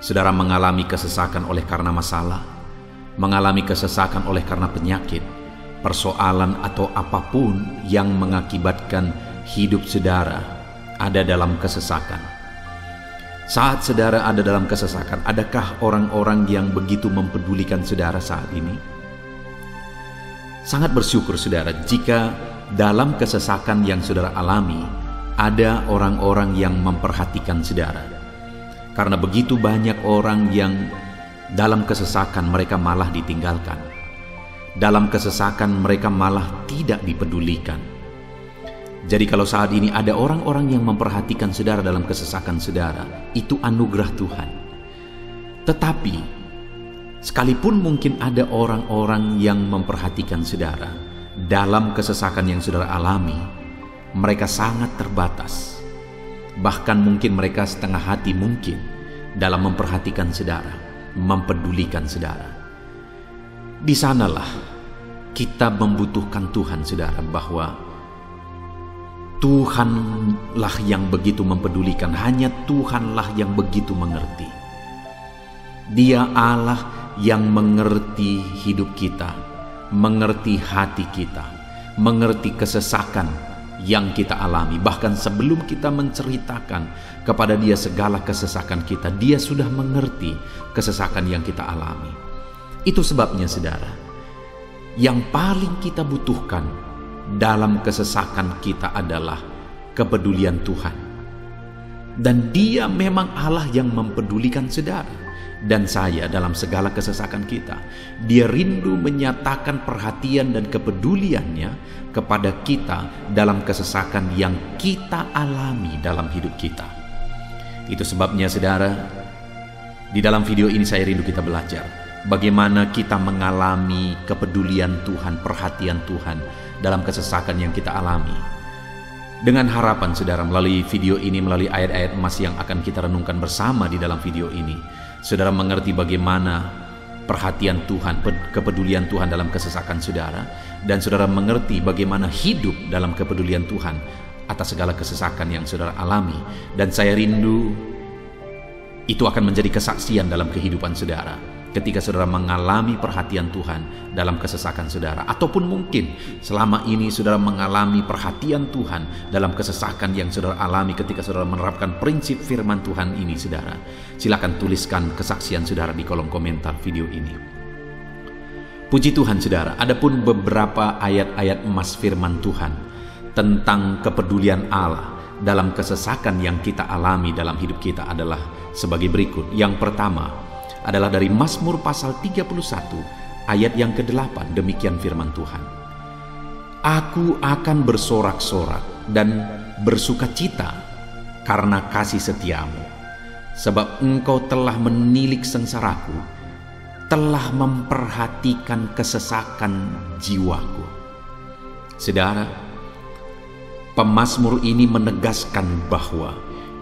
Saudara mengalami kesesakan oleh karena masalah, mengalami kesesakan oleh karena penyakit, persoalan atau apapun yang mengakibatkan hidup saudara ada dalam kesesakan. Saat saudara ada dalam kesesakan, adakah orang-orang yang begitu mempedulikan saudara saat ini? Sangat bersyukur saudara jika dalam kesesakan yang saudara alami ada orang-orang yang memperhatikan saudara. Karena begitu banyak orang yang dalam kesesakan mereka malah ditinggalkan. Dalam kesesakan mereka malah tidak dipedulikan. Jadi kalau saat ini ada orang-orang yang memperhatikan saudara dalam kesesakan saudara, itu anugerah Tuhan. Tetapi sekalipun mungkin ada orang-orang yang memperhatikan saudara dalam kesesakan yang saudara alami, mereka sangat terbatas. Bahkan mungkin mereka setengah hati mungkin dalam memperhatikan saudara, mempedulikan saudara. Di sanalah kita membutuhkan Tuhan saudara, bahwa Tuhanlah yang begitu mempedulikan, hanya Tuhanlah yang begitu mengerti. Dia Allah yang mengerti hidup kita, mengerti hati kita, mengerti kesesakan yang kita alami. Bahkan sebelum kita menceritakan kepada Dia segala kesesakan kita, Dia sudah mengerti kesesakan yang kita alami. Itu sebabnya saudara, yang paling kita butuhkan dalam kesesakan kita adalah kepedulian Tuhan. Dan Dia memang Allah yang mempedulikan saudara dan saya dalam segala kesesakan kita. Dia rindu menyatakan perhatian dan kepeduliannya kepada kita dalam kesesakan yang kita alami dalam hidup kita. Itu sebabnya saudara, di dalam video ini saya rindu kita belajar bagaimana kita mengalami kepedulian Tuhan, perhatian Tuhan dalam kesesakan yang kita alami. Dengan harapan saudara melalui video ini, melalui ayat-ayat emas yang akan kita renungkan bersama di dalam video ini, saudara mengerti bagaimana perhatian Tuhan, kepedulian Tuhan dalam kesesakan saudara, dan saudara mengerti bagaimana hidup dalam kepedulian Tuhan atas segala kesesakan yang saudara alami. Dan saya rindu itu akan menjadi kesaksian dalam kehidupan saudara ketika saudara mengalami perhatian Tuhan dalam kesesakan saudara. Ataupun mungkin selama ini saudara mengalami perhatian Tuhan dalam kesesakan yang saudara alami ketika saudara menerapkan prinsip firman Tuhan ini saudara. Silakan tuliskan kesaksian saudara di kolom komentar video ini. Puji Tuhan saudara, adapun beberapa ayat-ayat emas firman Tuhan tentang kepedulian Allah dalam kesesakan yang kita alami dalam hidup kita adalah sebagai berikut. Yang pertama adalah dari Mazmur pasal 31 ayat yang ke-8. Demikian firman Tuhan. Aku akan bersorak-sorak dan bersukacita karena kasih setiamu, sebab engkau telah menilik sengsaraku, telah memperhatikan kesesakan jiwaku. Saudara, pemazmur ini menegaskan bahwa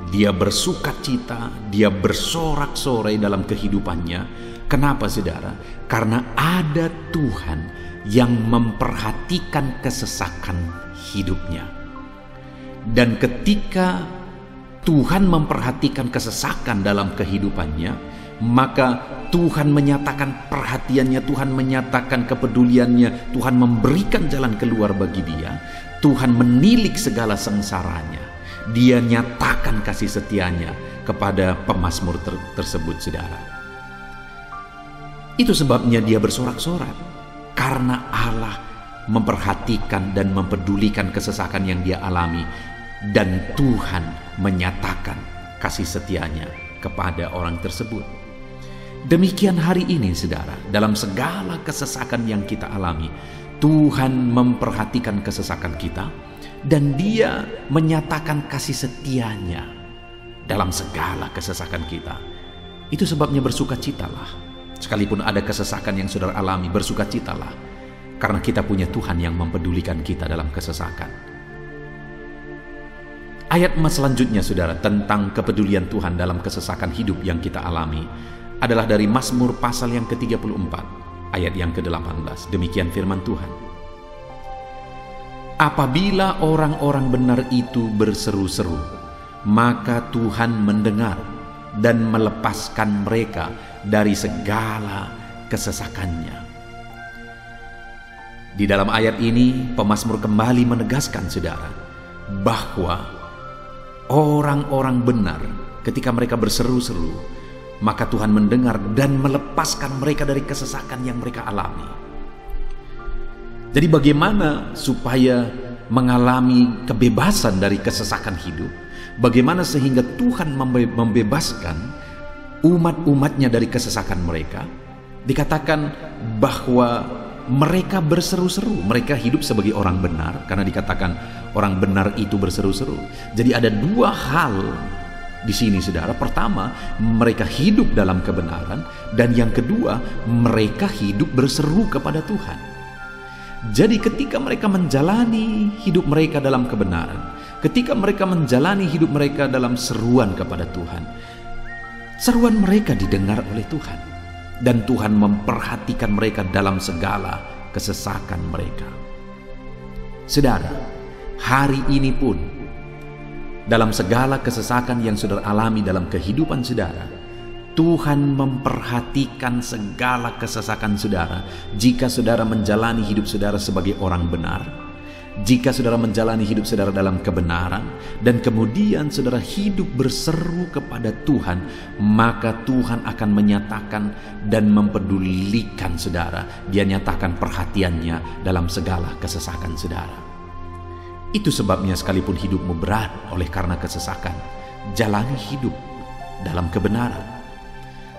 dia bersukacita, dia bersorak-sorai dalam kehidupannya. Kenapa saudara? Karena ada Tuhan yang memperhatikan kesesakan hidupnya. Dan ketika Tuhan memperhatikan kesesakan dalam kehidupannya, maka Tuhan menyatakan perhatiannya, Tuhan menyatakan kepeduliannya, Tuhan memberikan jalan keluar bagi dia, Tuhan menilik segala sengsaranya. Dia nyatakan kasih setianya kepada pemazmur tersebut saudara. Itu sebabnya dia bersorak-sorak, karena Allah memperhatikan dan mempedulikan kesesakan yang dia alami, dan Tuhan menyatakan kasih setianya kepada orang tersebut. Demikian hari ini saudara, dalam segala kesesakan yang kita alami, Tuhan memperhatikan kesesakan kita, dan Dia menyatakan kasih setianya dalam segala kesesakan kita. Itu sebabnya bersukacitalah. Sekalipun ada kesesakan yang saudara alami, bersukacitalah, karena kita punya Tuhan yang mempedulikan kita dalam kesesakan. Ayat emas selanjutnya saudara tentang kepedulian Tuhan dalam kesesakan hidup yang kita alami adalah dari Mazmur pasal yang ke-34 ayat yang ke-18. Demikian firman Tuhan. Apabila orang-orang benar itu berseru-seru, maka Tuhan mendengar dan melepaskan mereka dari segala kesesakannya. Di dalam ayat ini, pemazmur kembali menegaskan, saudara, bahwa orang-orang benar ketika mereka berseru-seru, maka Tuhan mendengar dan melepaskan mereka dari kesesakan yang mereka alami. Jadi bagaimana supaya mengalami kebebasan dari kesesakan hidup? Bagaimana sehingga Tuhan membebaskan umat-umatnya dari kesesakan mereka? Dikatakan bahwa mereka berseru-seru, mereka hidup sebagai orang benar, karena dikatakan orang benar itu berseru-seru. Jadi ada dua hal di sini, saudara. Pertama, mereka hidup dalam kebenaran, dan yang kedua, mereka hidup berseru kepada Tuhan. Jadi ketika mereka menjalani hidup mereka dalam kebenaran, ketika mereka menjalani hidup mereka dalam seruan kepada Tuhan, seruan mereka didengar oleh Tuhan. Dan Tuhan memperhatikan mereka dalam segala kesesakan mereka. Saudara, hari ini pun dalam segala kesesakan yang saudara alami dalam kehidupan saudara, Tuhan memperhatikan segala kesesakan saudara. Jika saudara menjalani hidup saudara sebagai orang benar, jika saudara menjalani hidup saudara dalam kebenaran, dan kemudian saudara hidup berseru kepada Tuhan, maka Tuhan akan menyatakan dan mempedulikan saudara. Dia nyatakan perhatiannya dalam segala kesesakan saudara. Itu sebabnya sekalipun hidupmu berat oleh karena kesesakan, jalani hidup dalam kebenaran.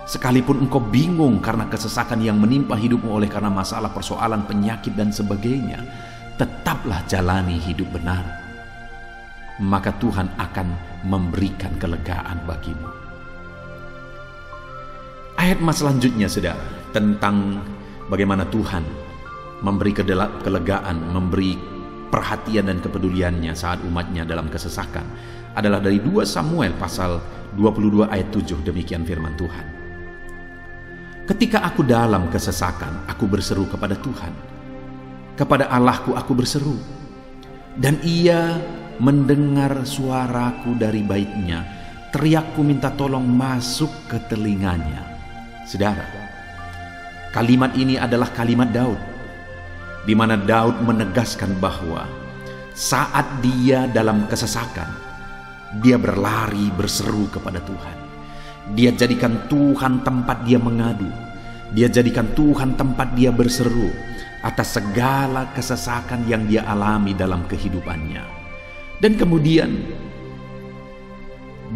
Sekalipun engkau bingung karena kesesakan yang menimpa hidupmu oleh karena masalah, persoalan, penyakit dan sebagainya, tetaplah jalani hidup benar, maka Tuhan akan memberikan kelegaan bagimu. Ayat selanjutnya, saudara, tentang bagaimana Tuhan memberi kelegaan, memberi perhatian dan kepeduliannya saat umatnya dalam kesesakan, adalah dari 2 Samuel pasal 22 ayat 7. Demikian firman Tuhan. Ketika aku dalam kesesakan, aku berseru kepada Tuhan. Kepada Allahku aku berseru, dan Ia mendengar suaraku dari baitnya. Teriakku minta tolong masuk ke telinganya. Saudara, kalimat ini adalah kalimat Daud, di mana Daud menegaskan bahwa saat dia dalam kesesakan, dia berlari berseru kepada Tuhan. Dia jadikan Tuhan tempat dia mengadu. Dia jadikan Tuhan tempat dia berseru atas segala kesesakan yang dia alami dalam kehidupannya. Dan kemudian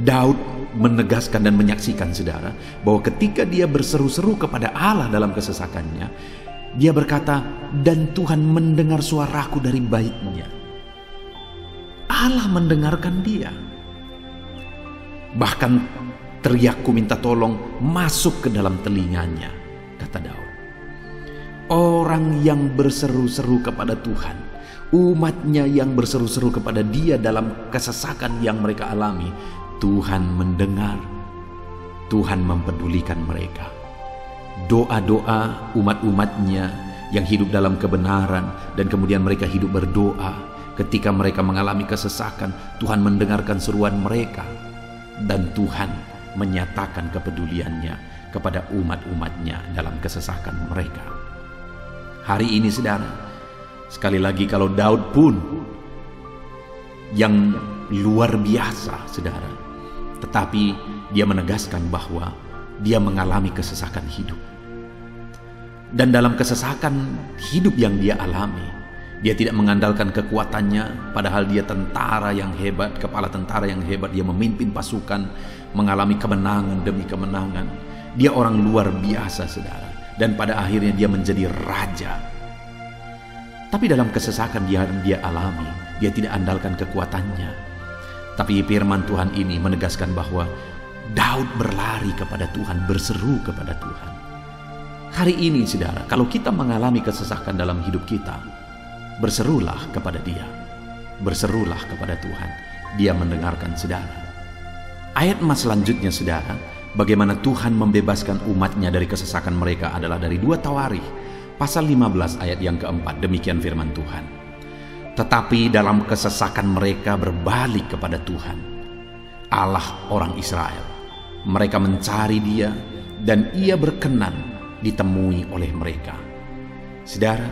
Daud menegaskan dan menyaksikan, saudara, bahwa ketika dia berseru-seru kepada Allah dalam kesesakannya, dia berkata, dan Tuhan mendengar suaraku dari baitnya. Allah mendengarkan dia. Bahkan teriakku minta tolong masuk ke dalam telinganya, kata Daud. Orang yang berseru-seru kepada Tuhan, umatnya yang berseru-seru kepada dia dalam kesesakan yang mereka alami, Tuhan mendengar, Tuhan mempedulikan mereka. Doa-doa umat-umatnya yang hidup dalam kebenaran, dan kemudian mereka hidup berdoa ketika mereka mengalami kesesakan, Tuhan mendengarkan seruan mereka, dan Tuhan menyatakan kepeduliannya kepada umat-umatnya dalam kesesakan mereka. Hari ini, saudara, sekali lagi, kalau Daud pun yang luar biasa, saudara, tetapi dia menegaskan bahwa dia mengalami kesesakan hidup. Dan dalam kesesakan hidup yang dia alami, dia tidak mengandalkan kekuatannya, padahal dia tentara yang hebat, kepala tentara yang hebat. Dia memimpin pasukan, mengalami kemenangan demi kemenangan. Dia orang luar biasa, saudara. Dan pada akhirnya dia menjadi raja. Tapi dalam kesesakan yang dia alami, dia tidak andalkan kekuatannya. Tapi firman Tuhan ini menegaskan bahwa Daud berlari kepada Tuhan, berseru kepada Tuhan. Hari ini, saudara, kalau kita mengalami kesesakan dalam hidup kita, berserulah kepada Dia, berserulah kepada Tuhan. Dia mendengarkan saudara. Ayat selanjutnya, saudara, bagaimana Tuhan membebaskan umatnya dari kesesakan mereka adalah dari 2 Tawarikh pasal 15 ayat yang keempat. Demikian firman Tuhan. Tetapi dalam kesesakan mereka berbalik kepada Tuhan, Allah orang Israel. Mereka mencari Dia, dan Ia berkenan ditemui oleh mereka. Saudara,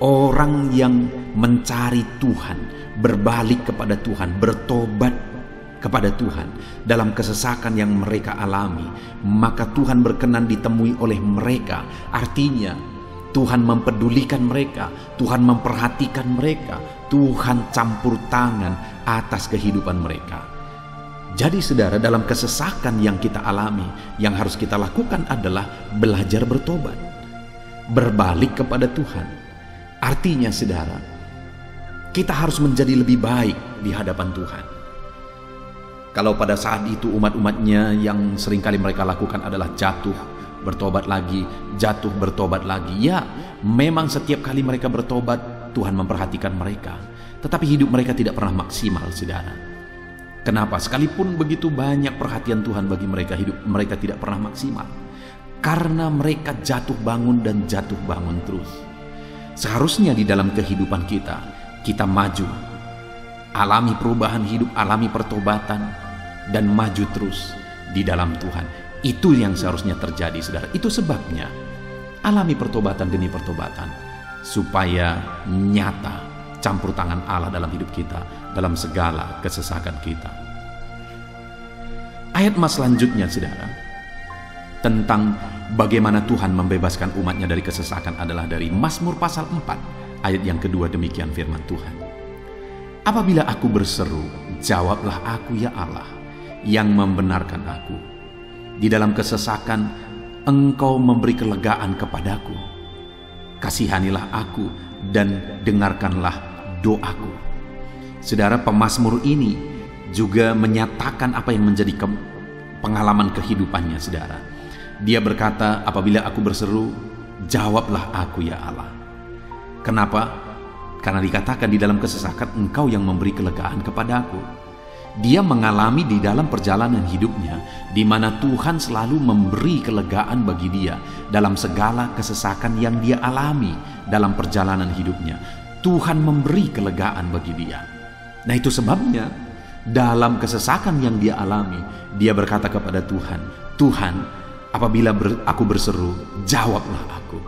orang yang mencari Tuhan, berbalik kepada Tuhan, bertobat kepada Tuhan dalam kesesakan yang mereka alami, maka Tuhan berkenan ditemui oleh mereka. Artinya Tuhan mempedulikan mereka, Tuhan memperhatikan mereka, Tuhan campur tangan atas kehidupan mereka. Jadi saudara, dalam kesesakan yang kita alami, yang harus kita lakukan adalah belajar bertobat, berbalik kepada Tuhan. Artinya saudara, kita harus menjadi lebih baik di hadapan Tuhan. Kalau pada saat itu umat-umatnya yang seringkali mereka lakukan adalah jatuh, bertobat lagi, jatuh, bertobat lagi. Ya, memang setiap kali mereka bertobat, Tuhan memperhatikan mereka. Tetapi hidup mereka tidak pernah maksimal, saudara. Kenapa? Sekalipun begitu banyak perhatian Tuhan bagi mereka, hidup mereka tidak pernah maksimal. Karena mereka jatuh bangun dan jatuh bangun terus. Seharusnya di dalam kehidupan kita maju, alami perubahan hidup, alami pertobatan, dan maju terus di dalam Tuhan. Itu yang seharusnya terjadi, saudara. Itu sebabnya alami pertobatan demi pertobatan, supaya nyata campur tangan Allah dalam hidup kita, dalam segala kesesakan kita. Ayat mas selanjutnya, saudara, tentang bagaimana Tuhan membebaskan umatnya dari kesesakan adalah dari Mazmur pasal 4 ayat yang kedua. Demikian firman Tuhan. Apabila aku berseru, jawablah aku ya Allah, yang membenarkan aku. Di dalam kesesakan, Engkau memberi kelegaan kepadaku. Kasihanilah aku dan dengarkanlah doaku. Saudara, pemazmur ini juga menyatakan apa yang menjadi pengalaman kehidupannya, saudara. Dia berkata, apabila aku berseru, jawablah aku ya Allah. Kenapa? Karena dikatakan di dalam kesesakan, Engkau yang memberi kelegaan kepadaku. Dia mengalami di dalam perjalanan hidupnya, di mana Tuhan selalu memberi kelegaan bagi dia dalam segala kesesakan yang dia alami dalam perjalanan hidupnya. Tuhan memberi kelegaan bagi dia. Nah, itu sebabnya dalam kesesakan yang dia alami, dia berkata kepada Tuhan, Tuhan, apabila aku berseru, jawablah aku.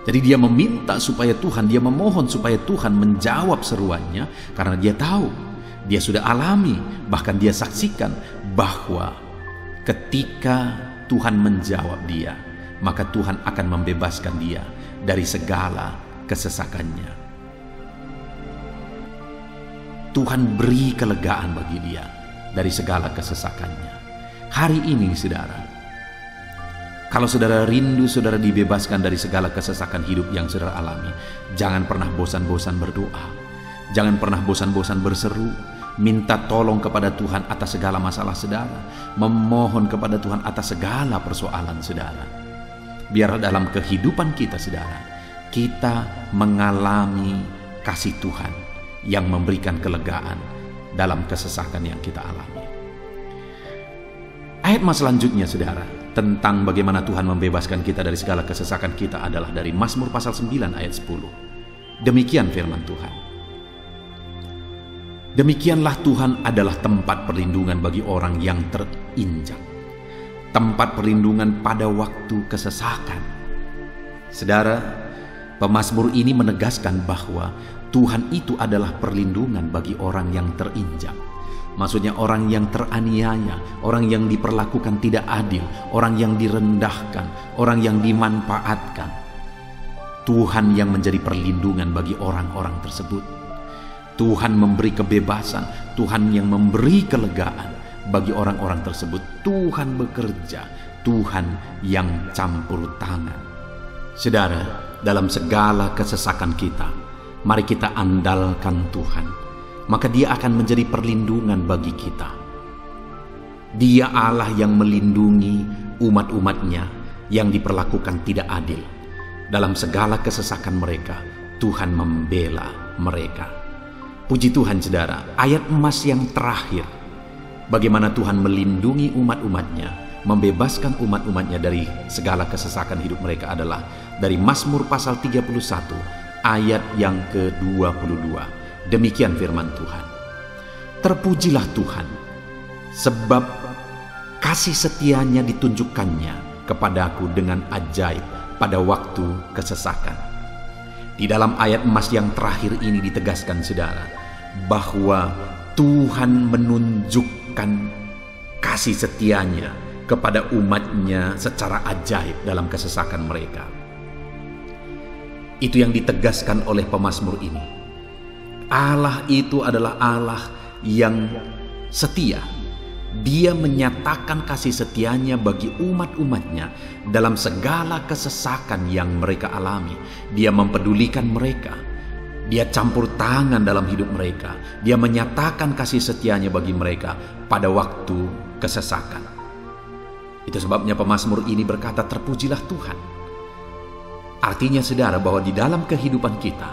Jadi dia meminta supaya Tuhan, dia memohon supaya Tuhan menjawab seruannya, karena dia tahu, dia sudah alami, bahkan dia saksikan bahwa ketika Tuhan menjawab dia, maka Tuhan akan membebaskan dia dari segala kesesakannya. Tuhan beri kelegaan bagi dia dari segala kesesakannya. Hari ini, saudara, kalau saudara rindu saudara dibebaskan dari segala kesesakan hidup yang saudara alami, jangan pernah bosan-bosan berdoa. Jangan pernah bosan-bosan berseru, minta tolong kepada Tuhan atas segala masalah saudara, memohon kepada Tuhan atas segala persoalan saudara. Biar dalam kehidupan kita, saudara, kita mengalami kasih Tuhan yang memberikan kelegaan dalam kesesakan yang kita alami. Ayat mas selanjutnya, saudara, tentang bagaimana Tuhan membebaskan kita dari segala kesesakan kita adalah dari Mazmur pasal 9 ayat 10. Demikian firman Tuhan. Demikianlah Tuhan adalah tempat perlindungan bagi orang yang terinjak, tempat perlindungan pada waktu kesesakan. Saudara, pemazmur ini menegaskan bahwa Tuhan itu adalah perlindungan bagi orang yang terinjak. Maksudnya orang yang teraniaya, orang yang diperlakukan tidak adil, orang yang direndahkan, orang yang dimanfaatkan. Tuhan yang menjadi perlindungan bagi orang-orang tersebut. Tuhan memberi kebebasan, Tuhan yang memberi kelegaan bagi orang-orang tersebut. Tuhan bekerja, Tuhan yang campur tangan. Saudara, dalam segala kesesakan kita, mari kita andalkan Tuhan, maka Dia akan menjadi perlindungan bagi kita. Dia Allah yang melindungi umat-umatnya yang diperlakukan tidak adil. Dalam segala kesesakan mereka, Tuhan membela mereka. Puji Tuhan, saudara, ayat emas yang terakhir, bagaimana Tuhan melindungi umat-umatnya, membebaskan umat-umatnya dari segala kesesakan hidup mereka adalah dari Mazmur pasal 31 ayat yang ke-22. Demikian firman Tuhan. Terpujilah Tuhan, sebab kasih setianya ditunjukkannya kepadaku dengan ajaib pada waktu kesesakan. Di dalam ayat emas yang terakhir ini ditegaskan saudara, bahwa Tuhan menunjukkan kasih setianya kepada umatnya secara ajaib dalam kesesakan mereka. Itu yang ditegaskan oleh pemazmur ini. Allah itu adalah Allah yang setia. Dia menyatakan kasih setianya bagi umat-umatnya dalam segala kesesakan yang mereka alami. Dia mempedulikan mereka. Dia campur tangan dalam hidup mereka. Dia menyatakan kasih setianya bagi mereka pada waktu kesesakan. Itu sebabnya pemazmur ini berkata, terpujilah Tuhan. Artinya saudara, bahwa di dalam kehidupan kita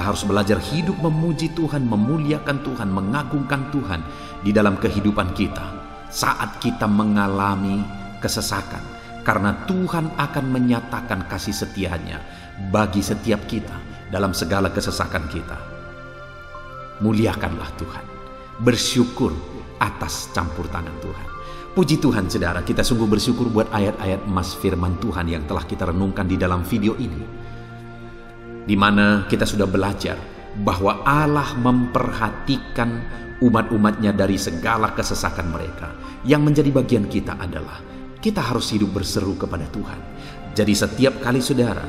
harus belajar hidup memuji Tuhan, memuliakan Tuhan, mengagungkan Tuhan di dalam kehidupan kita saat kita mengalami kesesakan. Karena Tuhan akan menyatakan kasih setianya bagi setiap kita dalam segala kesesakan kita. Muliakanlah Tuhan, bersyukur atas campur tangan Tuhan. Puji Tuhan saudara, kita sungguh bersyukur buat ayat-ayat emas firman Tuhan yang telah kita renungkan di dalam video ini, di mana kita sudah belajar bahwa Allah memperhatikan umat-umatnya dari segala kesesakan mereka. Yang menjadi bagian kita adalah kita harus hidup berseru kepada Tuhan. Jadi setiap kali saudara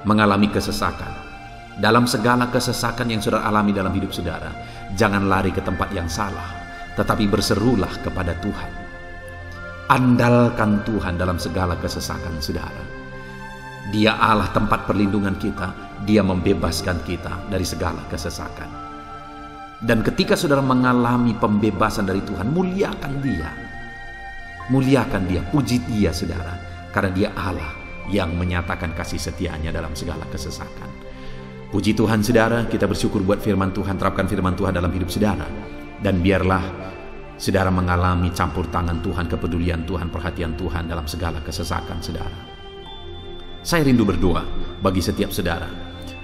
mengalami kesesakan, dalam segala kesesakan yang saudara alami dalam hidup saudara, jangan lari ke tempat yang salah, tetapi berserulah kepada Tuhan. Andalkan Tuhan dalam segala kesesakan saudara. Dia Allah tempat perlindungan kita. Dia membebaskan kita dari segala kesesakan. Dan ketika saudara mengalami pembebasan dari Tuhan, muliakan Dia. Muliakan Dia, puji Dia saudara. Karena Dia Allah yang menyatakan kasih setianya dalam segala kesesakan. Puji Tuhan saudara, kita bersyukur buat firman Tuhan. Terapkan firman Tuhan dalam hidup saudara. Dan biarlah saudara mengalami campur tangan Tuhan, kepedulian Tuhan, perhatian Tuhan dalam segala kesesakan saudara. Saya rindu berdoa bagi setiap saudara.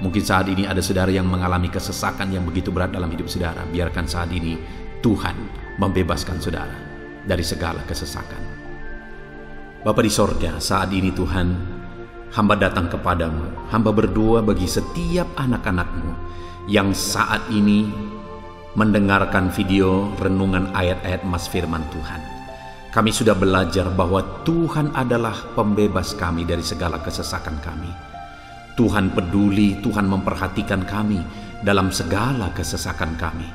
Mungkin saat ini ada saudara yang mengalami kesesakan yang begitu berat dalam hidup saudara. Biarkan saat ini Tuhan membebaskan saudara dari segala kesesakan. Bapa di sorga, saat ini Tuhan, hamba datang kepadamu. Hamba berdoa bagi setiap anak-anakmu yang saat ini mendengarkan video renungan ayat-ayat emas firman Tuhan. Kami sudah belajar bahwa Tuhan adalah pembebas kami dari segala kesesakan kami. Tuhan peduli, Tuhan memperhatikan kami dalam segala kesesakan kami.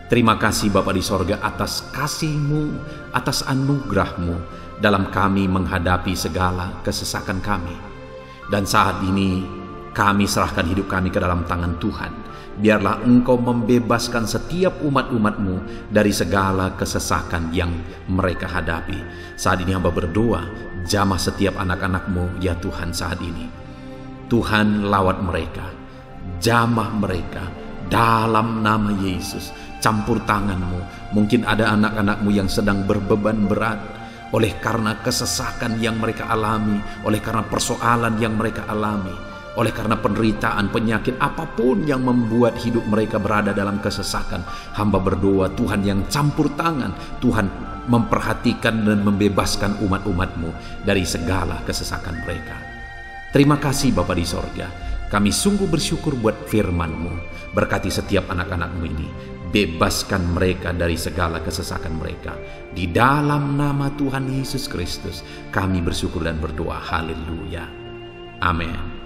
Terima kasih Bapa di sorga atas kasih-Mu, atas anugerah-Mu dalam kami menghadapi segala kesesakan kami. Dan saat ini kami serahkan hidup kami ke dalam tangan Tuhan. Biarlah Engkau membebaskan setiap umat-umat-Mu dari segala kesesakan yang mereka hadapi. Saat ini hamba berdoa, jamah setiap anak-anak-Mu ya Tuhan saat ini. Tuhan lawat mereka, jamah mereka dalam nama Yesus. Campur tangan-Mu. Mungkin ada anak-anak-Mu yang sedang berbeban berat oleh karena kesesakan yang mereka alami, oleh karena persoalan yang mereka alami, oleh karena penderitaan, penyakit, apapun yang membuat hidup mereka berada dalam kesesakan. Hamba berdoa Tuhan yang campur tangan, Tuhan memperhatikan dan membebaskan umat-umat-Mu dari segala kesesakan mereka. Terima kasih Bapa di sorga. Kami sungguh bersyukur buat firman-Mu. Berkati setiap anak-anak-Mu ini. Bebaskan mereka dari segala kesesakan mereka. Di dalam nama Tuhan Yesus Kristus kami bersyukur dan berdoa. Haleluya. Amin.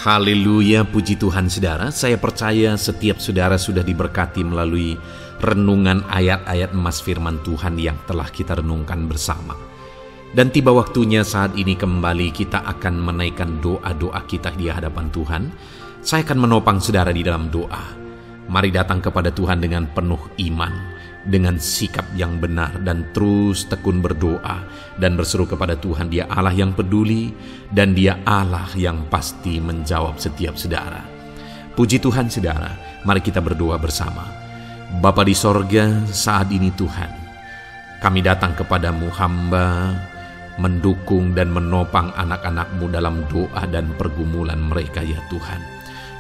Haleluya, puji Tuhan saudara. Saya percaya setiap saudara sudah diberkati melalui renungan ayat-ayat emas firman Tuhan yang telah kita renungkan bersama. Dan tiba waktunya saat ini kembali kita akan menaikkan doa-doa kita di hadapan Tuhan. Saya akan menopang saudara di dalam doa. Mari datang kepada Tuhan dengan penuh iman, dengan sikap yang benar, dan terus tekun berdoa dan berseru kepada Tuhan. Dia Allah yang peduli dan Dia Allah yang pasti menjawab setiap saudara. Puji Tuhan saudara, mari kita berdoa bersama. Bapa di sorga, saat ini Tuhan, kami datang kepadamu hamba, mendukung dan menopang anak-anak-Mu dalam doa dan pergumulan mereka ya Tuhan.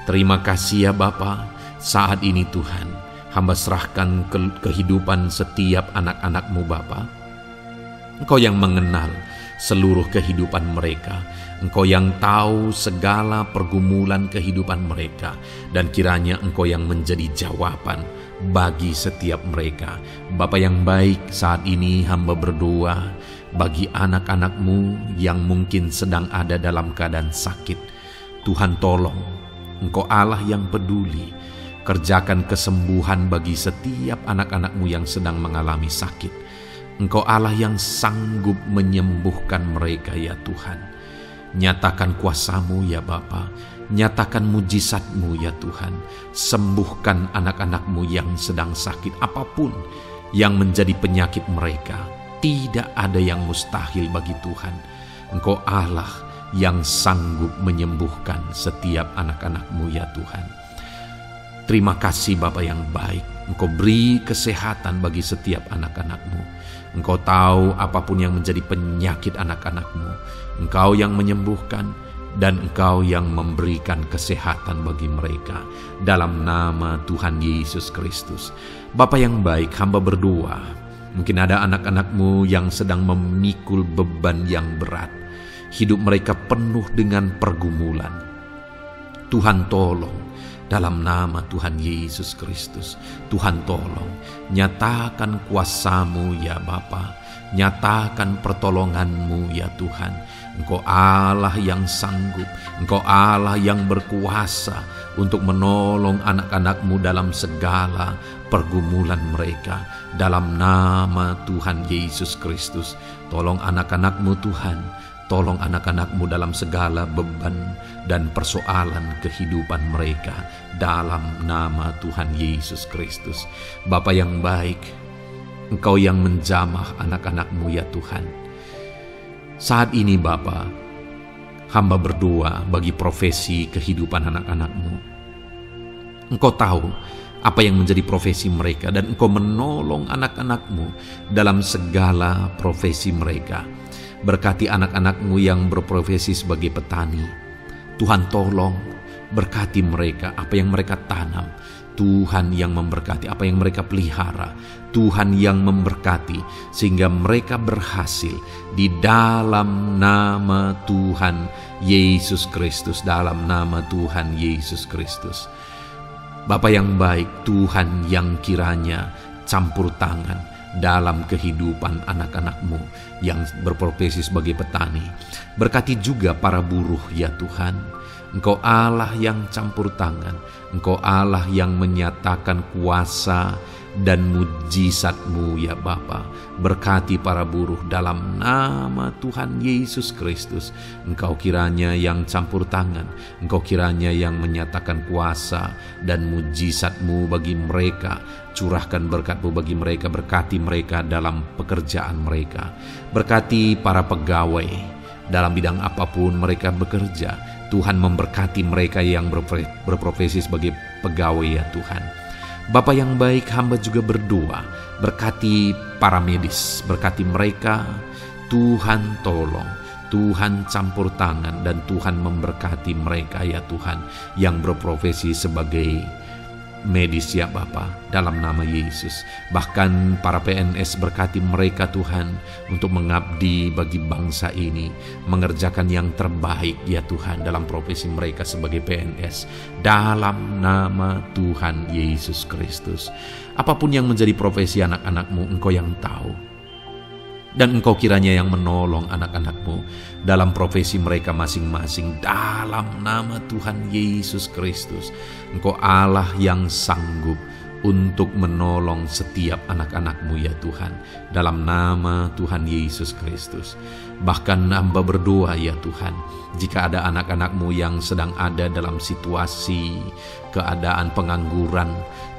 Terima kasih ya Bapa, saat ini Tuhan, hamba serahkan kehidupan setiap anak-anak-Mu Bapa. Engkau yang mengenal seluruh kehidupan mereka. Engkau yang tahu segala pergumulan kehidupan mereka. Dan kiranya Engkau yang menjadi jawaban bagi setiap mereka. Bapa yang baik, saat ini hamba berdoa bagi anak-anak-Mu yang mungkin sedang ada dalam keadaan sakit. Tuhan tolong, Engkau Allah yang peduli. Kerjakan kesembuhan bagi setiap anak-anak-Mu yang sedang mengalami sakit. Engkau Allah yang sanggup menyembuhkan mereka ya Tuhan. Nyatakan kuasa-Mu ya Bapa. Nyatakan mujizat-Mu ya Tuhan. Sembuhkan anak-anak-Mu yang sedang sakit apapun yang menjadi penyakit mereka. Tidak ada yang mustahil bagi Tuhan. Engkau Allah yang sanggup menyembuhkan setiap anak-anak-Mu ya Tuhan. Terima kasih Bapa yang baik. Engkau beri kesehatan bagi setiap anak-anak-Mu. Engkau tahu apapun yang menjadi penyakit anak-anak-Mu. Engkau yang menyembuhkan dan Engkau yang memberikan kesehatan bagi mereka. Dalam nama Tuhan Yesus Kristus. Bapa yang baik, hamba berdoa. Mungkin ada anak-anak-Mu yang sedang memikul beban yang berat. Hidup mereka penuh dengan pergumulan. Tuhan tolong. Dalam nama Tuhan Yesus Kristus, Tuhan tolong, nyatakan kuasa-Mu ya Bapa, nyatakan pertolongan-Mu ya Tuhan. Engkau Allah yang sanggup, Engkau Allah yang berkuasa untuk menolong anak-anak-Mu dalam segala pergumulan mereka. Dalam nama Tuhan Yesus Kristus, tolong anak-anak-Mu Tuhan. Tolong anak-anak-Mu dalam segala beban dan persoalan kehidupan mereka. Dalam nama Tuhan Yesus Kristus. Bapa yang baik, Engkau yang menjamah anak-anak-Mu ya Tuhan. Saat ini Bapa, hamba berdoa bagi profesi kehidupan anak-anak-Mu. Engkau tahu apa yang menjadi profesi mereka dan Engkau menolong anak-anak-Mu dalam segala profesi mereka. Berkati anak-anak-Mu yang berprofesi sebagai petani. Tuhan tolong berkati mereka, apa yang mereka tanam. Tuhan yang memberkati apa yang mereka pelihara. Tuhan yang memberkati sehingga mereka berhasil di dalam nama Tuhan Yesus Kristus. Dalam nama Tuhan Yesus Kristus. Bapa yang baik, Tuhan yang kiranya campur tangan dalam kehidupan anak-anak-Mu yang berprofesi sebagai petani. Berkati juga para buruh ya Tuhan. Engkau Allah yang campur tangan. Engkau Allah yang menyatakan kuasa dan mujizat-Mu ya Bapa. Berkati para buruh dalam nama Tuhan Yesus Kristus. Engkau kiranya yang campur tangan. Engkau kiranya yang menyatakan kuasa dan mujizat-Mu bagi mereka. Curahkan berkat-Mu bagi mereka. Berkati mereka dalam pekerjaan mereka. Berkati para pegawai dalam bidang apapun mereka bekerja. Tuhan memberkati mereka yang berprofesi sebagai pegawai ya Tuhan. Bapa yang baik, hamba juga berdoa. Berkati para medis, berkati mereka. Tuhan tolong, Tuhan campur tangan dan Tuhan memberkati mereka ya Tuhan yang berprofesi sebagai medis ya Bapa, dalam nama Yesus. Bahkan para PNS berkati mereka Tuhan untuk mengabdi bagi bangsa ini, mengerjakan yang terbaik ya Tuhan dalam profesi mereka sebagai PNS. Dalam nama Tuhan Yesus Kristus. Apapun yang menjadi profesi anak-anak-Mu, Engkau yang tahu. Dan Engkau kiranya yang menolong anak-anak-Mu dalam profesi mereka masing-masing dalam nama Tuhan Yesus Kristus. Engkau Allah yang sanggup untuk menolong setiap anak-anak-Mu ya Tuhan, dalam nama Tuhan Yesus Kristus. Bahkan hamba berdoa ya Tuhan, jika ada anak-anak-Mu yang sedang ada dalam situasi keadaan pengangguran,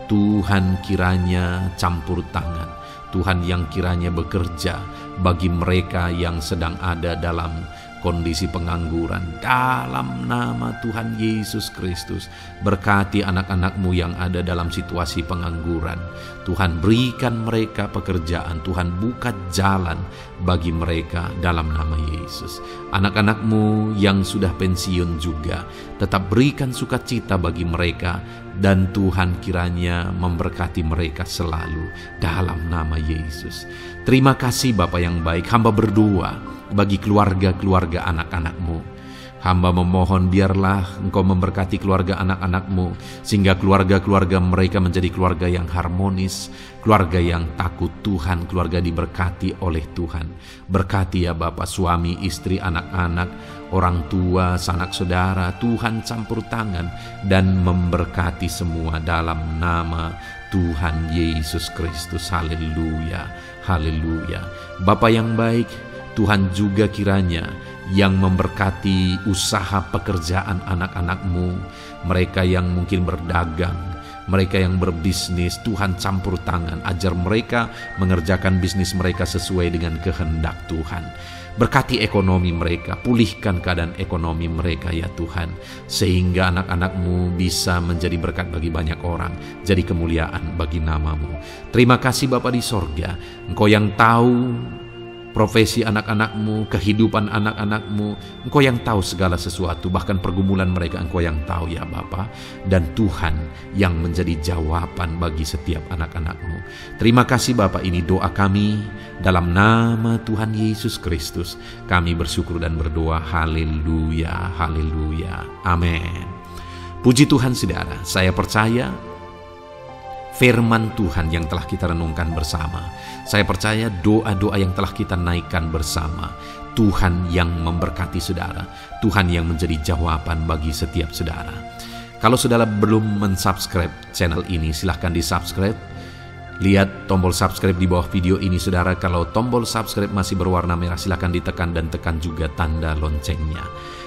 Tuhan kiranya campur tangan, Tuhan yang kiranya bekerja bagi mereka yang sedang ada dalam kondisi pengangguran, dalam nama Tuhan Yesus Kristus. Berkati anak-anak-Mu yang ada dalam situasi pengangguran. Tuhan berikan mereka pekerjaan, Tuhan buka jalan bagi mereka dalam nama Yesus. Anak-anak-Mu yang sudah pensiun juga, tetap berikan sukacita bagi mereka, dan Tuhan kiranya memberkati mereka selalu dalam nama Yesus. Terima kasih Bapa yang baik, hamba berdoa bagi keluarga-keluarga anak-anak-Mu. Hamba memohon biarlah Engkau memberkati keluarga anak-anak-Mu, sehingga keluarga-keluarga mereka menjadi keluarga yang harmonis, keluarga yang takut Tuhan, keluarga diberkati oleh Tuhan. Berkati ya Bapa, suami, istri, anak-anak, orang tua, sanak saudara, Tuhan campur tangan dan memberkati semua dalam nama Tuhan Yesus Kristus. Haleluya, haleluya. Bapa yang baik, Tuhan juga kiranya yang memberkati usaha pekerjaan anak-anak-Mu, mereka yang mungkin berdagang, mereka yang berbisnis, Tuhan campur tangan, ajar mereka mengerjakan bisnis mereka sesuai dengan kehendak Tuhan. Berkati ekonomi mereka, pulihkan keadaan ekonomi mereka ya Tuhan, sehingga anak-anak-Mu bisa menjadi berkat bagi banyak orang, jadi kemuliaan bagi nama-Mu. Terima kasih Bapa di sorga, Engkau yang tahu profesi anak-anak-Mu, kehidupan anak-anak-Mu. Engkau yang tahu segala sesuatu, bahkan pergumulan mereka Engkau yang tahu ya Bapa. Dan Tuhan yang menjadi jawaban bagi setiap anak-anak-Mu. Terima kasih Bapa, ini doa kami dalam nama Tuhan Yesus Kristus. Kami bersyukur dan berdoa. Haleluya, haleluya, amin. Puji Tuhan saudara, saya percaya firman Tuhan yang telah kita renungkan bersama, saya percaya doa-doa yang telah kita naikkan bersama, Tuhan yang memberkati saudara, Tuhan yang menjadi jawaban bagi setiap saudara. Kalau saudara belum mensubscribe channel ini, silahkan di-subscribe. Lihat tombol subscribe di bawah video ini saudara. Kalau tombol subscribe masih berwarna merah, silahkan ditekan dan tekan juga tanda loncengnya.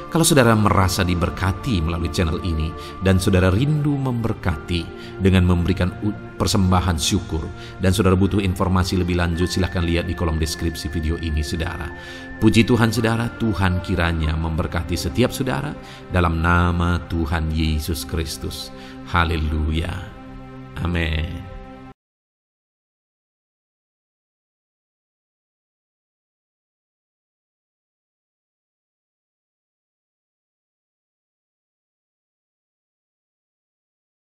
Kalau saudara merasa diberkati melalui channel ini dan saudara rindu memberkati dengan memberikan persembahan syukur, dan saudara butuh informasi lebih lanjut, silahkan lihat di kolom deskripsi video ini saudara. Puji Tuhan saudara, Tuhan kiranya memberkati setiap saudara dalam nama Tuhan Yesus Kristus. Haleluya, amin.